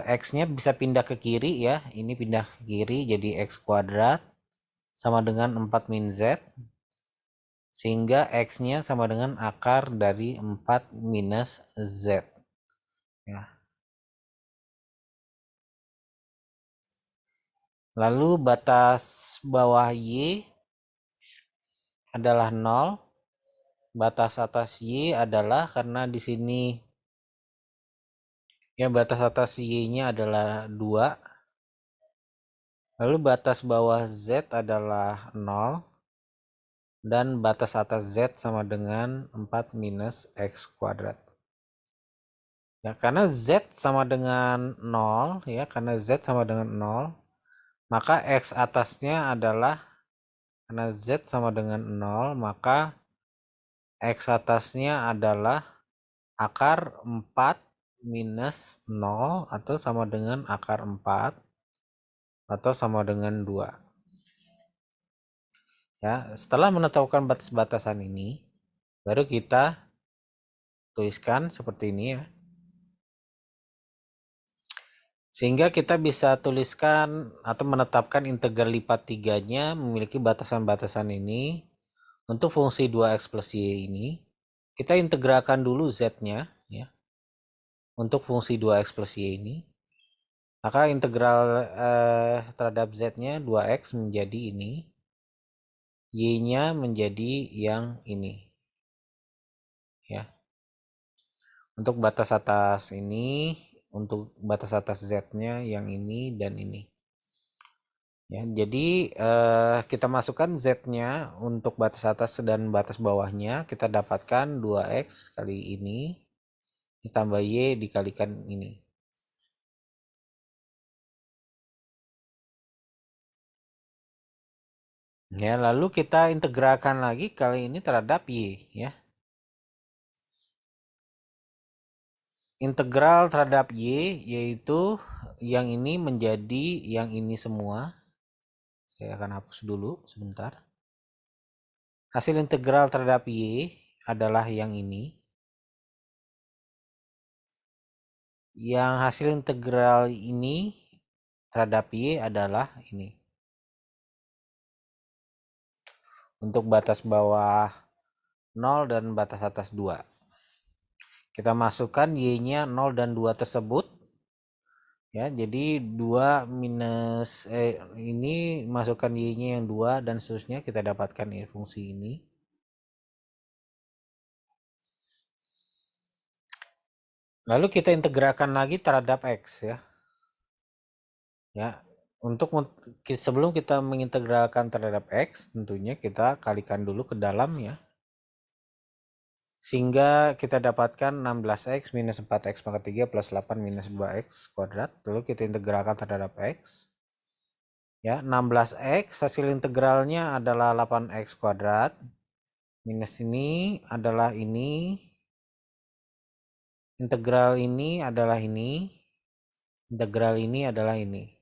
X-nya bisa pindah ke kiri ya. Ini pindah ke kiri jadi X kuadrat sama dengan 4 min Z. Sehingga X-nya sama dengan akar dari 4 minus Z. Ya. Lalu batas bawah Y adalah 0. Batas atas Y adalah, karena di sini ya batas atas Y-nya adalah 2. Lalu batas bawah Z adalah 0. Dan batas atas Z sama dengan 4 minus X kuadrat. Ya, karena Z sama dengan 0, ya, karena Z sama dengan 0, maka X atasnya adalah, karena Z sama dengan 0, maka X atasnya adalah akar 4 minus 0, atau sama dengan akar 4, atau sama dengan 2. Ya, setelah menetapkan batas-batasan ini, baru kita tuliskan seperti ini ya. Sehingga kita bisa tuliskan atau menetapkan integral lipat 3-nya memiliki batasan-batasan ini. Untuk fungsi 2x plus y ini, kita integralkan dulu z-nya ya. Untuk fungsi 2x plus y ini, maka integral terhadap z-nya 2x menjadi ini, y-nya menjadi yang ini. Ya. Untuk batas atas ini, untuk batas atas z-nya yang ini dan ini. Ya, jadi kita masukkan z-nya untuk batas atas dan batas bawahnya, kita dapatkan 2x kali ini ditambah y dikalikan ini. Ya, lalu kita integralkan lagi kali ini terhadap Y, ya. Integral terhadap Y yaitu yang ini menjadi yang ini semua. Saya akan hapus dulu sebentar. Hasil integral terhadap Y adalah yang ini. Yang hasil integral ini terhadap Y adalah ini. Untuk batas bawah 0 dan batas atas 2. Kita masukkan Y-nya 0 dan 2 tersebut. Ya, jadi 2 minus ini masukkan Y-nya yang 2 dan seterusnya kita dapatkan fungsi ini. Lalu kita integralkan lagi terhadap X, ya. Ya, sebelum kita mengintegralkan terhadap X, tentunya kita kalikan dulu ke dalam, ya. Sehingga kita dapatkan 16X minus 4X pangkat 3 plus 8 minus 2X kuadrat. Lalu kita integralkan terhadap X. Ya, 16X hasil integralnya adalah 8X kuadrat. Minus ini adalah ini. Integral ini adalah ini. Integral ini adalah ini.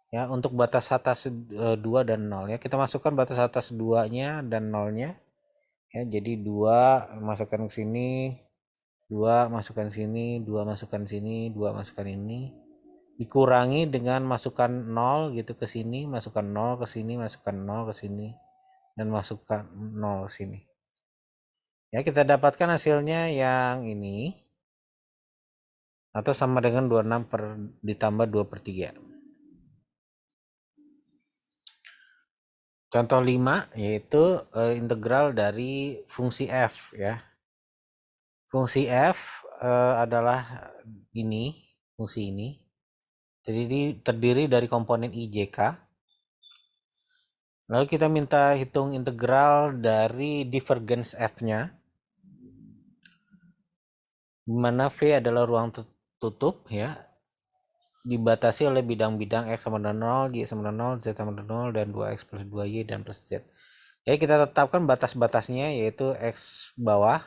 Ya, untuk batas atas 2 dan 0, ya. Kita masukkan batas atas 2-nya dan 0-nya. Ya, jadi 2 masukkan ke sini, 2 masukkan sini, 2 masukkan sini, 2 masukkan ini. Dikurangi dengan masukkan 0 gitu ke sini, masukkan 0 ke sini, masukkan 0 ke sini, dan masukkan 0 ke sini. Ya, kita dapatkan hasilnya yang ini. Atau sama dengan 26 ditambah 2/3. Contoh 5 yaitu integral dari fungsi f, ya. Fungsi f adalah ini, fungsi ini. Jadi terdiri dari komponen I, J, K. Lalu kita minta hitung integral dari divergence f-nya. Di mana V adalah ruang tutup, ya. Dibatasi oleh bidang-bidang X sama dengan 0, Y sama dengan 0, Z sama dengan 0, dan 2X plus 2Y dan plus Z. Jadi kita tetapkan batas-batasnya, yaitu X bawah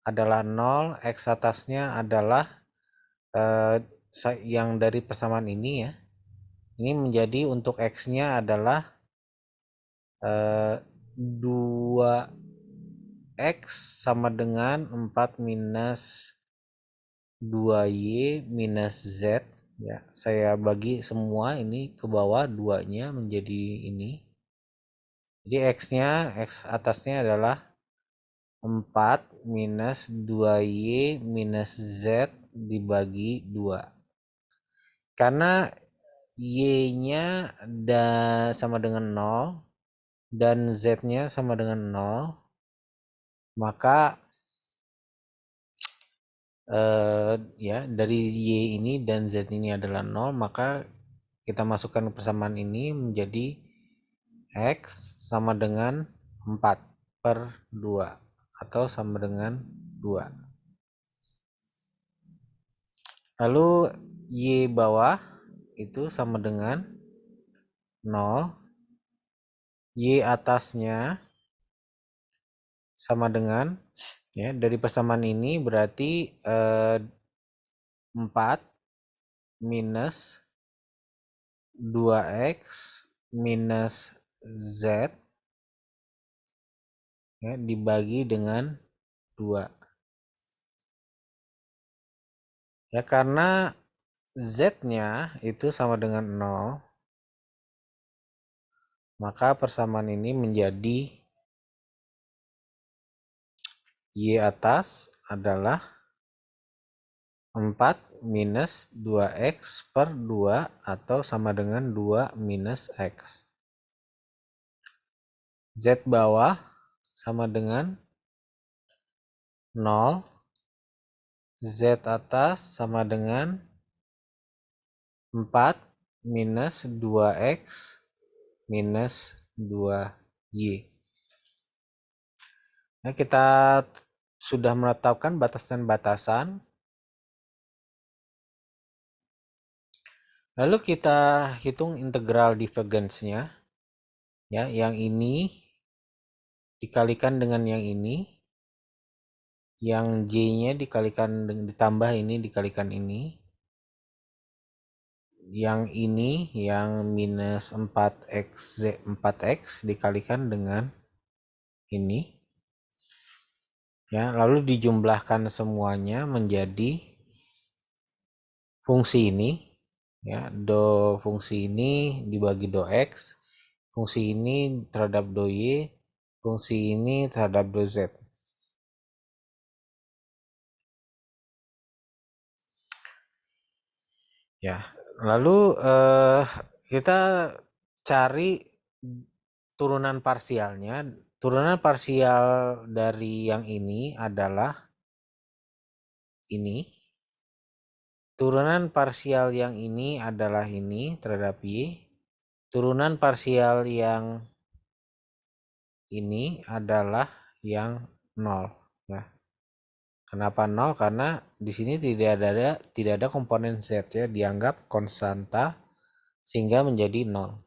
adalah 0, X atasnya adalah yang dari persamaan ini, ya. Ini menjadi untuk X-nya adalah 2X sama dengan 4 minus 2Y minus Z. Ya, saya bagi semua ini ke bawah, 2-nya menjadi ini. Jadi X-nya, X atasnya adalah 4 minus 2Y minus Z dibagi 2. Karena Y-nya sama dengan 0 dan Z-nya sama dengan 0, maka ya, dari Y ini dan Z ini adalah 0, maka kita masukkan persamaan ini menjadi X sama dengan 4/2 atau sama dengan 2. Lalu Y bawah itu sama dengan 0. Y atasnya sama dengan, ya, dari persamaan ini berarti 4 minus 2X minus Z, ya, dibagi dengan 2. Ya, karena Z-nya itu sama dengan 0, maka persamaan ini menjadi Y atas adalah 4 minus 2X/2 atau sama dengan 2 minus X. Z bawah sama dengan 0. Z atas sama dengan 4 minus 2X minus 2Y. Nah, kita sudah menetapkan batasan-batasan. Lalu kita hitung integral divergence-nya. Ya, yang ini dikalikan dengan yang ini. Yang J-nya dikalikan ditambah ini dikalikan ini. Yang ini yang minus 4x dikalikan dengan ini. Ya, lalu dijumlahkan semuanya menjadi fungsi ini. Ya, do fungsi ini dibagi do x, fungsi ini terhadap do y, fungsi ini terhadap do z. Ya, lalu kita cari turunan parsialnya. Turunan parsial dari yang ini adalah ini. Turunan parsial yang ini adalah ini terhadap y. Turunan parsial yang ini adalah yang 0. Ya. Kenapa 0? Karena di sini tidak ada komponen z ya, dianggap konstanta sehingga menjadi 0.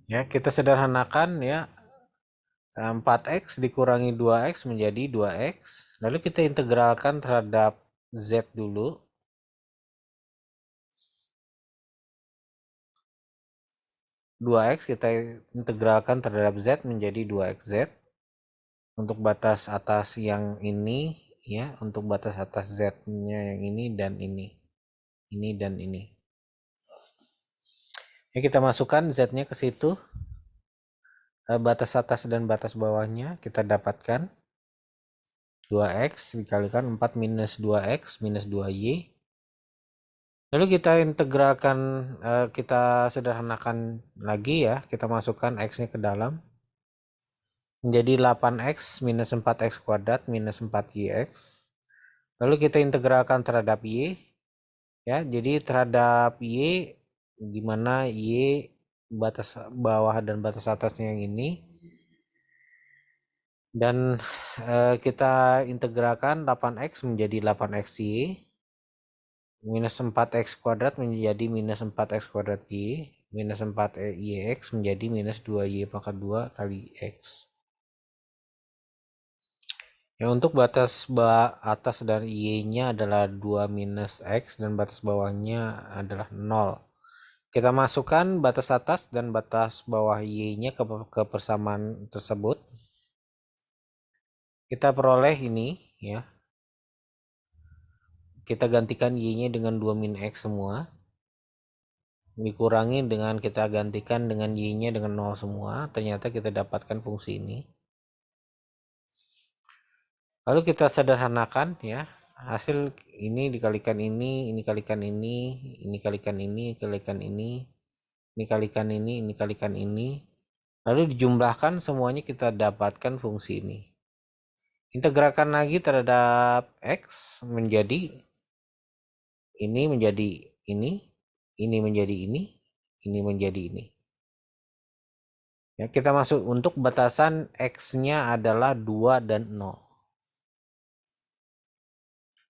Ya, kita sederhanakan ya. 4x dikurangi 2x menjadi 2x. Lalu kita integralkan terhadap z dulu. X kita integralkan terhadap z menjadi 2xz. Untuk batas atas yang ini ya, untuk batas atas z-nya yang ini dan ini. Ini dan ini. Ya, kita masukkan z-nya ke situ. Batas atas dan batas bawahnya kita dapatkan 2x dikalikan 4 minus 2x minus 2y. Lalu kita integralkan, kita sederhanakan lagi ya, kita masukkan x-nya ke dalam. Menjadi 8x minus 4x kuadrat minus 4yx. Lalu kita integralkan terhadap y. Ya, jadi terhadap y, dimana y batas bawah dan batas atasnya yang ini. Dan kita integralkan 8x menjadi 8xy. Minus 4x kuadrat menjadi minus 4x kuadrat y. Minus 4yx menjadi minus 2y pangkat 2 kali x. Ya, untuk batas atas dan y-nya adalah 2 minus x dan batas bawahnya adalah 0. Kita masukkan batas atas dan batas bawah y-nya ke persamaan tersebut. Kita peroleh ini ya. Kita gantikan y-nya dengan 2 min x semua. Dikurangi dengan kita gantikan dengan y-nya dengan 0 semua. Ternyata kita dapatkan fungsi ini. Lalu kita sederhanakan ya. Hasil ini dikalikan ini kalikan ini kalikan ini, kalikan ini kalikan ini kalikan ini. Lalu dijumlahkan semuanya kita dapatkan fungsi ini. Integralkan lagi terhadap x menjadi ini menjadi ini menjadi ini menjadi ini. Ya, kita masuk untuk batasan x-nya adalah 2 dan 0.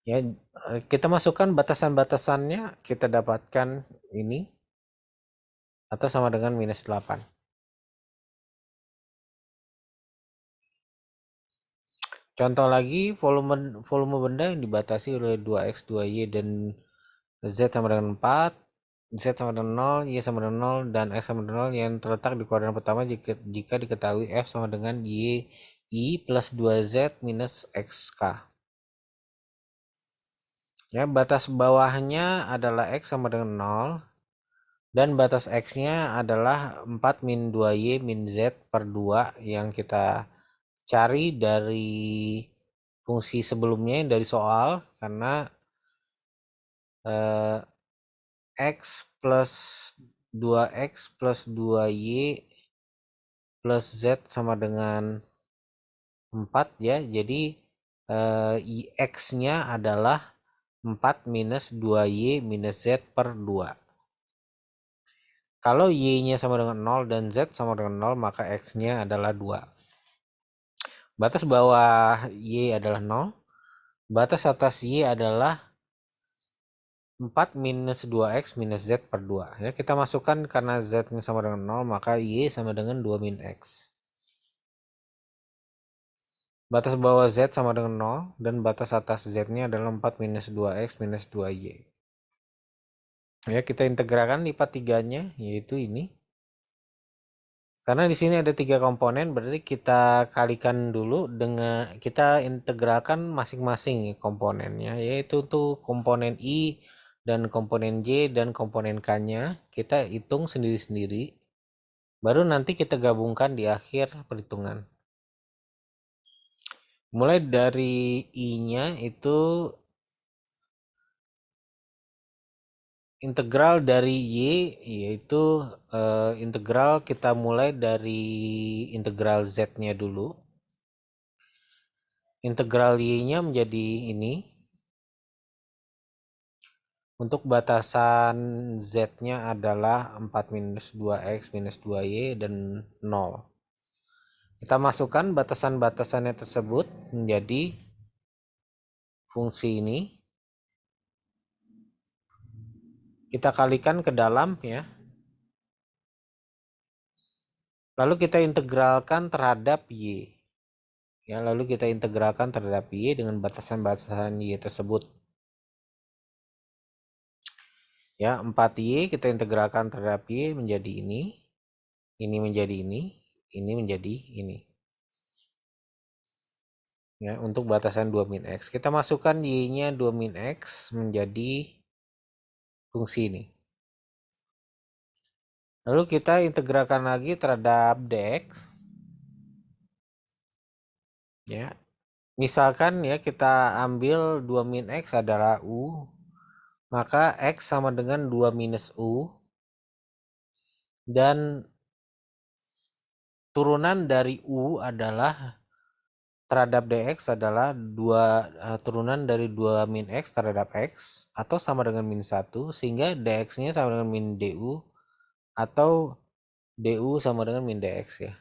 Ya, kita masukkan batasan-batasannya, kita dapatkan ini atau sama dengan minus 8. Contoh lagi, volume benda yang dibatasi oleh 2x, 2y, dan z sama dengan 4, z sama dengan 0, y sama dengan 0, dan x sama dengan 0 yang terletak di kuadran pertama jika diketahui f sama dengan y i plus 2z minus xk. Ya, batas bawahnya adalah x sama dengan 0, dan batas x-nya adalah 4 min 2y min z per 2 yang kita cari dari fungsi sebelumnya dari soal, karena x plus 2x plus 2y plus z sama dengan 4 ya. Jadi x-nya adalah 4 minus 2y minus z per 2. Kalau y-nya sama dengan 0 dan z sama dengan 0, maka x-nya adalah 2. Batas bawah y adalah 0. Batas atas y adalah 4 minus 2x minus z per 2. Ya, kita masukkan karena z-nya sama dengan 0, maka y sama dengan 2 min x. Batas bawah z sama dengan 0, dan batas atas z-nya adalah 4 minus 2x minus 2y. Ya, kita integralkan lipat 3-nya, yaitu ini. Karena di sini ada 3 komponen, berarti kita kalikan dulu dengan, kita integralkan masing-masing komponennya, yaitu tuh komponen I dan komponen J dan komponen K-nya, kita hitung sendiri-sendiri, baru nanti kita gabungkan di akhir perhitungan. Mulai dari I-nya itu integral dari Y, yaitu integral kita mulai dari integral Z-nya dulu. Integral Y-nya menjadi ini. Untuk batasan Z-nya adalah 4 minus 2X minus 2Y dan 0. Kita masukkan batasan-batasannya tersebut menjadi fungsi ini. Kita kalikan ke dalam ya. Lalu kita integralkan terhadap Y. Ya, lalu kita integralkan terhadap Y dengan batasan-batasan Y tersebut. Ya, 4Y kita integralkan terhadap Y menjadi ini menjadi ini menjadi ini. Ya, untuk batasan 2 min X. Kita masukkan Y-nya 2 min X menjadi fungsi ini. Lalu kita integralkan lagi terhadap dx. Ya. Misalkan ya kita ambil 2 min X adalah U, maka X sama dengan 2 minus U, dan turunan dari U adalah terhadap dx adalah turunan dari 2 min X terhadap X, atau sama dengan min 1, sehingga dx-nya sama dengan min du, atau du sama dengan min dx ya.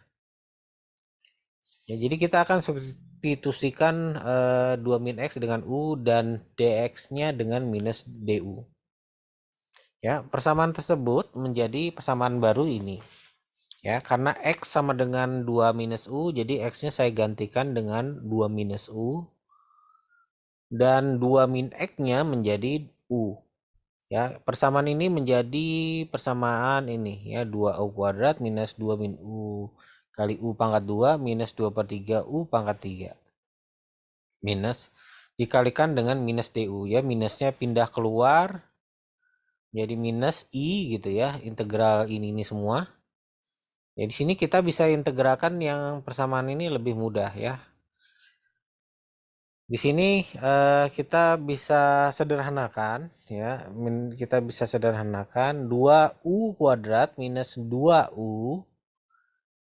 Ya, jadi kita akan substitusikan 2 min X dengan U dan dx-nya dengan minus du. Ya, persamaan tersebut menjadi persamaan baru ini. Ya, karena X sama dengan 2 minus U, jadi X-nya saya gantikan dengan 2 minus U. Dan 2 min X-nya menjadi U. Ya, persamaan ini menjadi persamaan ini ya, 2U kuadrat minus 2 min U kali U pangkat 2 minus 2 per 3 U pangkat 3. Minus dikalikan dengan minus DU ya, minusnya pindah keluar jadi minus I gitu ya, integral ini semua. Ya, di sini kita bisa integralkan yang persamaan ini lebih mudah ya. Di sini kita bisa sederhanakan ya, kita bisa sederhanakan 2U kuadrat minus 2U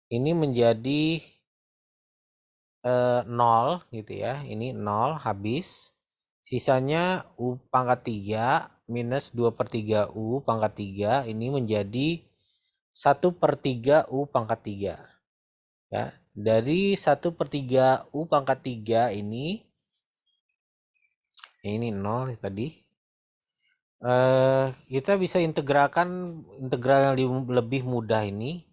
ini menjadi 0 gitu ya. Ini 0 habis. Sisanya U pangkat 3 minus 2 per 3 U pangkat 3 ini menjadi 1 per 3 U pangkat 3. Ya, dari 1 per 3 U pangkat 3 ini 0 tadi. Kita bisa integralkan integral yang lebih mudah ini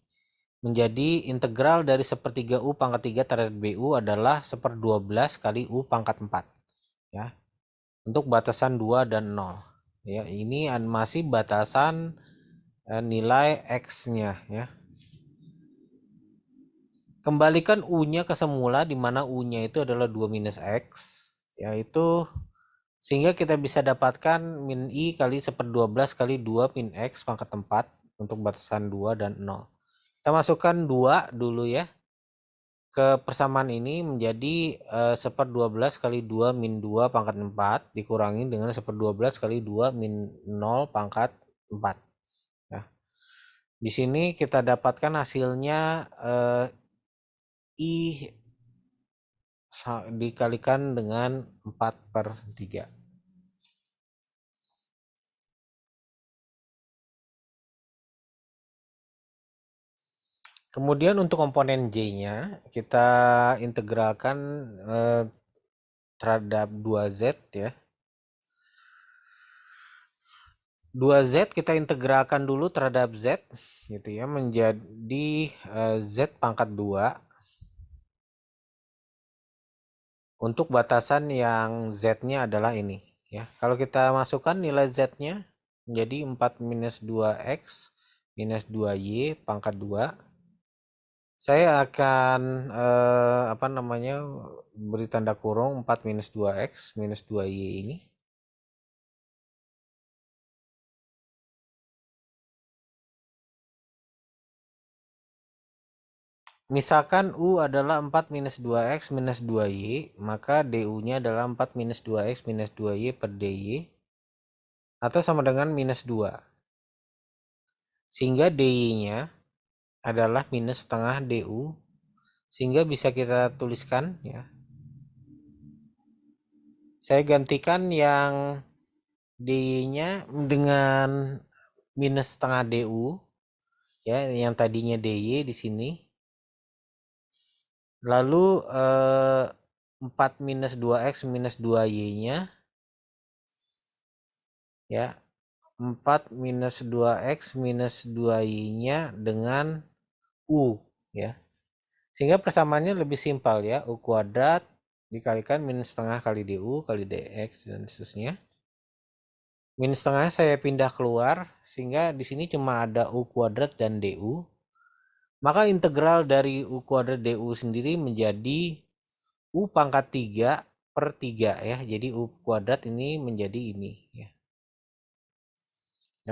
menjadi integral dari 1/3 U pangkat 3 terhadap BU adalah 1/12 kali U pangkat 4. Ya. Untuk batasan 2 dan 0. Ya, ini masih batasan nilai X-nya ya. Kembalikan U-nya ke semula, di mana U-nya itu adalah 2 minus X, yaitu sehingga kita bisa dapatkan min I kali 1/12 kali 2 min X pangkat 4 untuk batasan 2 dan 0. Kita masukkan 2 dulu ya ke persamaan ini menjadi 1/12 kali 2 min 2 pangkat 4 dikurangi dengan 1/12 kali 2 min 0 pangkat 4. Ya. Di sini kita dapatkan hasilnya I dikalikan dengan 4/3. Kemudian untuk komponen J-nya kita integralkan terhadap 2Z ya. 2Z kita integralkan dulu terhadap Z gitu ya, menjadi Z pangkat 2 untuk batasan yang Z-nya adalah ini ya. Kalau kita masukkan nilai Z-nya menjadi 4 minus 2X minus 2Y pangkat 2, saya akan beri tanda kurung 4 minus 2X minus 2Y ini. Misalkan U adalah 4 minus 2X minus 2Y, maka DU-nya adalah 4 minus 2X minus 2Y per DY, atau sama dengan minus 2. Sehingga DY-nya adalah minus setengah DU, sehingga bisa kita tuliskan ya. Saya gantikan yang DY-nya dengan minus setengah DU, ya, yang tadinya DY di sini. Lalu 4 minus 2X minus 2Y-nya ya, 4 minus 2X minus 2Y-nya dengan U ya. Sehingga persamaannya lebih simpel ya, U kuadrat dikalikan minus setengah kali DU kali DX dan seterusnya. Minus setengah saya pindah keluar sehingga di sini cuma ada U kuadrat dan DU. Maka integral dari U kuadrat DU sendiri menjadi U pangkat 3 per 3 ya. Jadi U kuadrat ini menjadi ini ya.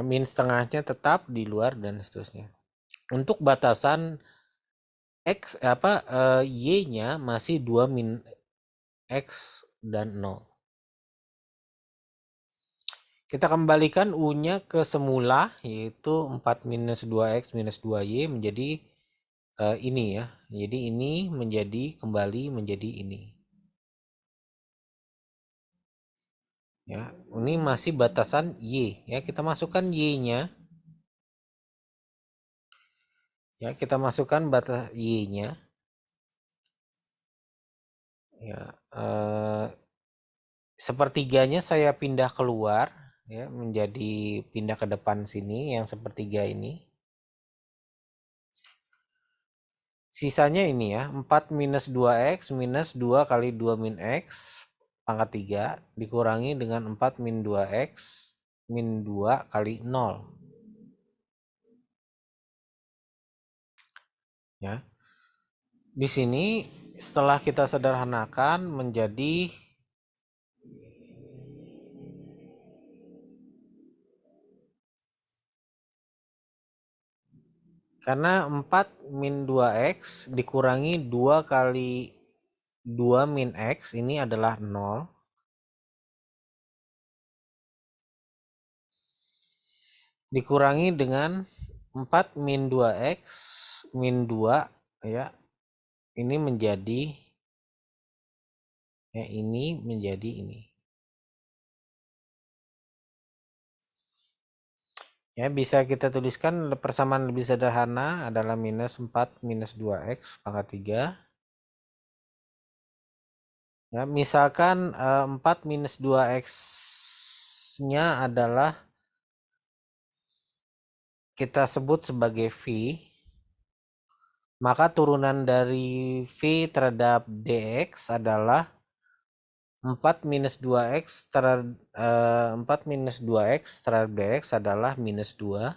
Min setengahnya tetap di luar dan seterusnya. Untuk batasan X Y-nya masih 2 min X dan 0. Kita kembalikan U-nya ke semula, yaitu 4 minus 2X minus 2Y menjadi ini ya. Jadi ini menjadi kembali menjadi ini. Ya, ini masih batasan Y ya. Kita masukkan Y-nya. Ya, kita masukkan batas Y-nya. Ya, sepertiganya saya pindah keluar ya, menjadi pindah ke depan sini yang sepertiga ini. Sisanya ini ya, 4 minus 2X minus 2 kali 2 min X pangkat 3 dikurangi dengan 4 min 2X min 2 kali 0. Ya. Di sini setelah kita sederhanakan menjadi karena 4 min 2X dikurangi 2 kali 2 min X ini adalah 0. Dikurangi dengan 4 min 2X min 2 ya. Ini menjadi ya, ini menjadi ini. Ya, bisa kita tuliskan persamaan lebih sederhana adalah minus 4 minus 2X pangkat 3. Ya, misalkan 4 minus 2X-nya adalah kita sebut sebagai V. Maka turunan dari V terhadap DX adalah 4 minus 2X terhadap 4 minus 2X terhadap DX adalah minus 2.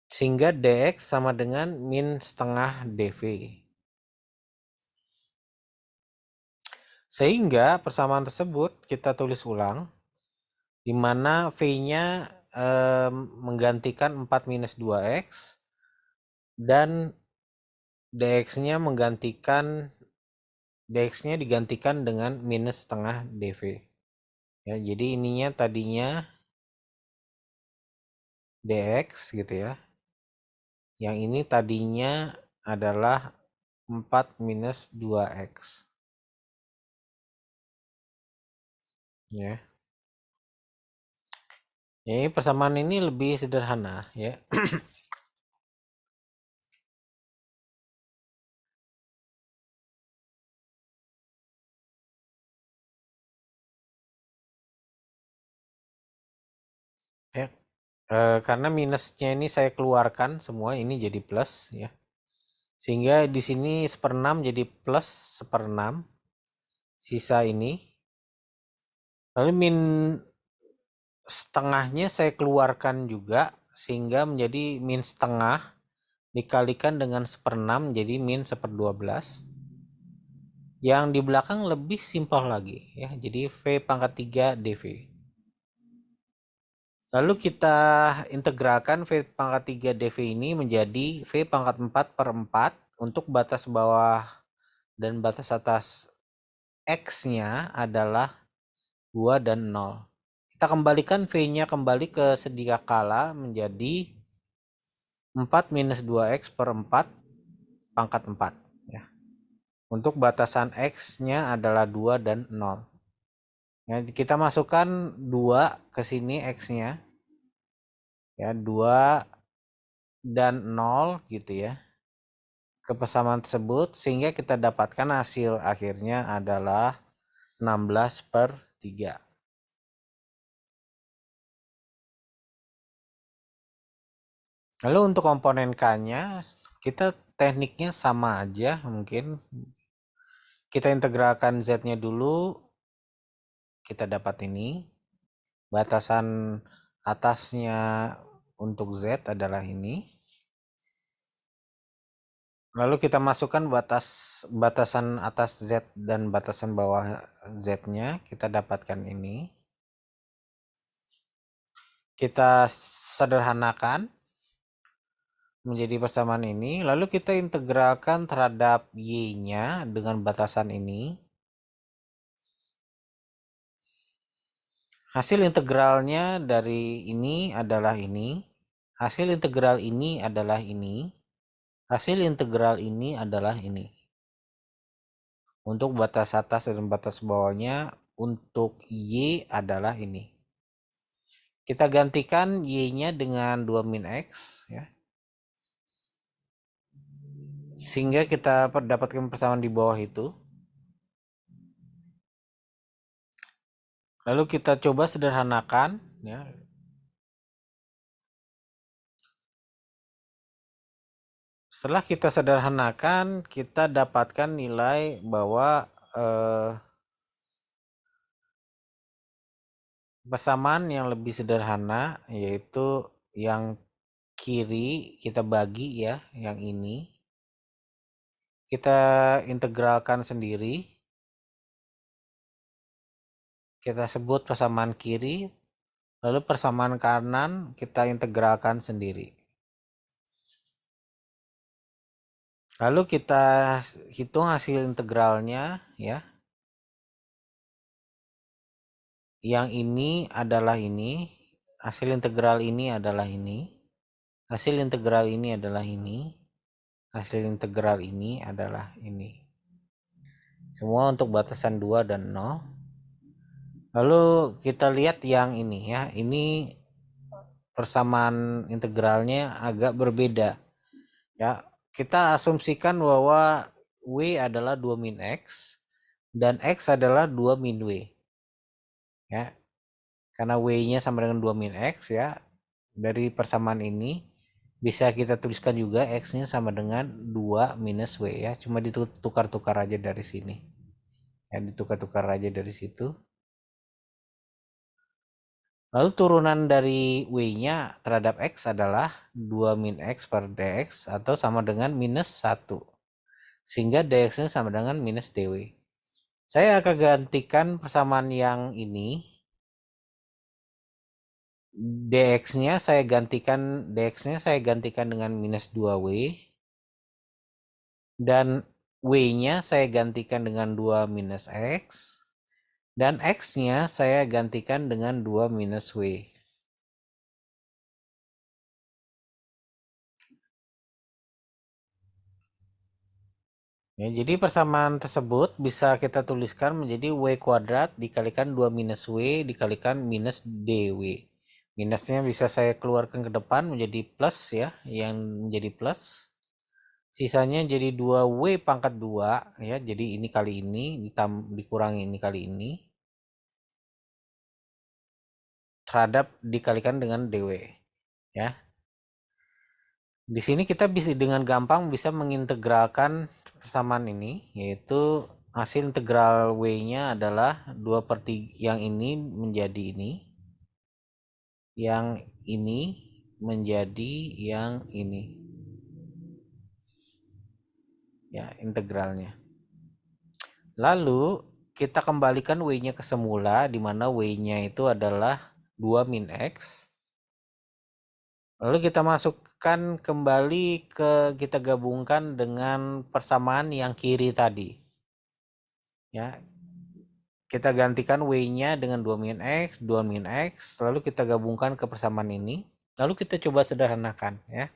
Sehingga DX sama dengan min setengah DV. Sehingga persamaan tersebut kita tulis ulang, di mana V-nya menggantikan 4 minus 2X dan DX-nya digantikan dengan minus setengah DV. Ya, jadi ininya tadinya DX gitu ya. Yang ini tadinya adalah 4 minus 2X. Ya. Jadi persamaan ini lebih sederhana ya. Ya, karena minusnya ini saya keluarkan semua, ini jadi plus ya. Sehingga di sini 1/6 jadi plus 1/6. Sisa ini. Lalu min setengahnya saya keluarkan juga sehingga menjadi min setengah dikalikan dengan 1/6 jadi min 1/12. Yang di belakang lebih simpel lagi ya. Jadi V pangkat 3 dV. Lalu kita integralkan V pangkat 3 dV ini menjadi V pangkat 4/4 untuk batas bawah dan batas atas X-nya adalah 2 dan 0. Kita kembalikan V-nya kembali ke sedia kala menjadi 4 minus 2X per 4 pangkat 4. Ya. Untuk batasan X-nya adalah 2 dan 0. Ya, kita masukkan 2 ke sini X-nya. Ya, 2 dan 0 gitu ya. Ke persamaan tersebut sehingga kita dapatkan hasil akhirnya adalah 16/3. Lalu untuk komponen K-nya kita tekniknya sama aja mungkin. Kita integralkan Z-nya dulu. Kita dapat ini. Batasan atasnya untuk Z adalah ini. Lalu kita masukkan batasan atas Z dan batasan bawah Z-nya. Kita dapatkan ini. Kita sederhanakan menjadi persamaan ini. Lalu kita integralkan terhadap Y-nya dengan batasan ini. Hasil integralnya dari ini adalah ini. Hasil integral ini adalah ini. Hasil integral ini adalah ini. Untuk batas atas dan batas bawahnya untuk Y adalah ini. Kita gantikan Y-nya dengan 2 min X. Ya. Sehingga kita dapatkan persamaan di bawah itu. Lalu kita coba sederhanakan. Ya. Setelah kita sederhanakan, kita dapatkan nilai bahwa persamaan yang lebih sederhana yaitu yang kiri kita bagi ya, yang ini. Kita integralkan sendiri. Kita sebut persamaan kiri, lalu persamaan kanan kita integralkan sendiri. Lalu kita hitung hasil integralnya ya. Yang ini adalah ini, hasil integral ini adalah ini, hasil integral ini adalah ini, hasil integral ini adalah ini. Semua untuk batasan 2 dan 0. Lalu kita lihat yang ini ya, ini persamaan integralnya agak berbeda. Ya, kita asumsikan bahwa W adalah 2 min X dan X adalah 2 min W. Ya. Karena W-nya sama dengan 2 min X ya. Dari persamaan ini bisa kita tuliskan juga X-nya sama dengan 2 minus W ya. Cuma ditukar-tukar aja dari sini. Ya, ditukar-tukar aja dari situ. Lalu turunan dari W-nya terhadap X adalah 2 min X per dx atau sama dengan minus 1. Sehingga dx-nya sama dengan minus dw. Saya akan gantikan persamaan yang ini. dx-nya saya gantikan dengan minus 2W. Dan W-nya saya gantikan dengan 2 minus X. Dan X-nya saya gantikan dengan 2 minus W. Ya, jadi persamaan tersebut bisa kita tuliskan menjadi W kuadrat dikalikan 2 minus W dikalikan minus DW. Minusnya bisa saya keluarkan ke depan menjadi plus ya, yang menjadi plus. Sisanya jadi 2W pangkat 2 ya, jadi ini kali ini dikurangi ini kali ini. terhadap dikalikan dengan dw, ya. Di sini kita bisa dengan gampang bisa mengintegralkan persamaan ini, yaitu hasil integral W-nya adalah 2/3 yang ini menjadi ini, yang ini menjadi yang ini. Ya, integralnya. Lalu kita kembalikan W-nya ke semula, di mana W-nya itu adalah 2 min X. Lalu kita masukkan kembali kita gabungkan dengan persamaan yang kiri tadi. Ya. Kita gantikan W-nya dengan 2 min X, 2 min X, lalu kita gabungkan ke persamaan ini. Lalu kita coba sederhanakan, ya.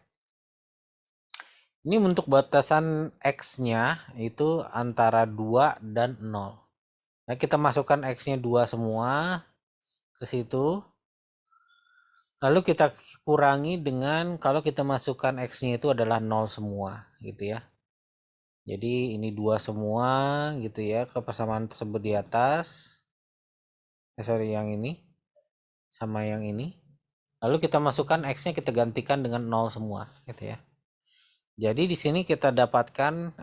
Ini untuk batasan X-nya itu antara 2 dan 0. Nah, kita masukkan X-nya 2 semua ke situ. Lalu kita kurangi dengan kalau kita masukkan X-nya itu adalah 0 semua, gitu ya. Jadi ini 2 semua gitu ya ke persamaan tersebut di atas. Sorry, yang ini sama yang ini. Lalu kita masukkan X-nya, kita gantikan dengan 0 semua, gitu ya. Jadi di sini kita dapatkan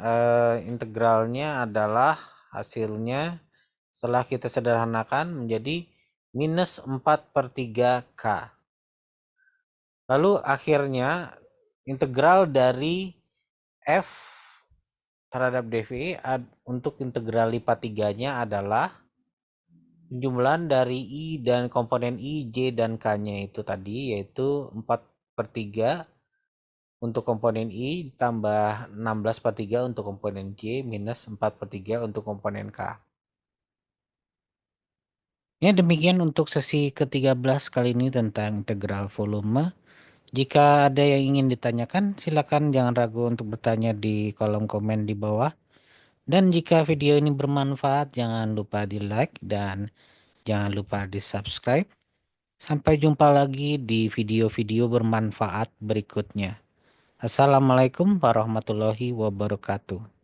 integralnya adalah hasilnya setelah kita sederhanakan menjadi minus 4/3 K. Lalu akhirnya integral dari F terhadap dV untuk integral lipat 3-nya adalah penjumlahan dari I dan komponen I, J, dan K-nya itu tadi, yaitu 4/3 untuk komponen I tambah 16/3 untuk komponen J minus 4/3 untuk komponen K. Ya, demikian untuk sesi ke-13 kali ini tentang integral volume. Jika ada yang ingin ditanyakan, silakan jangan ragu untuk bertanya di kolom komen di bawah. Dan jika video ini bermanfaat, jangan lupa di like dan jangan lupa di subscribe. Sampai jumpa lagi di video-video bermanfaat berikutnya. Assalamualaikum warahmatullahi wabarakatuh.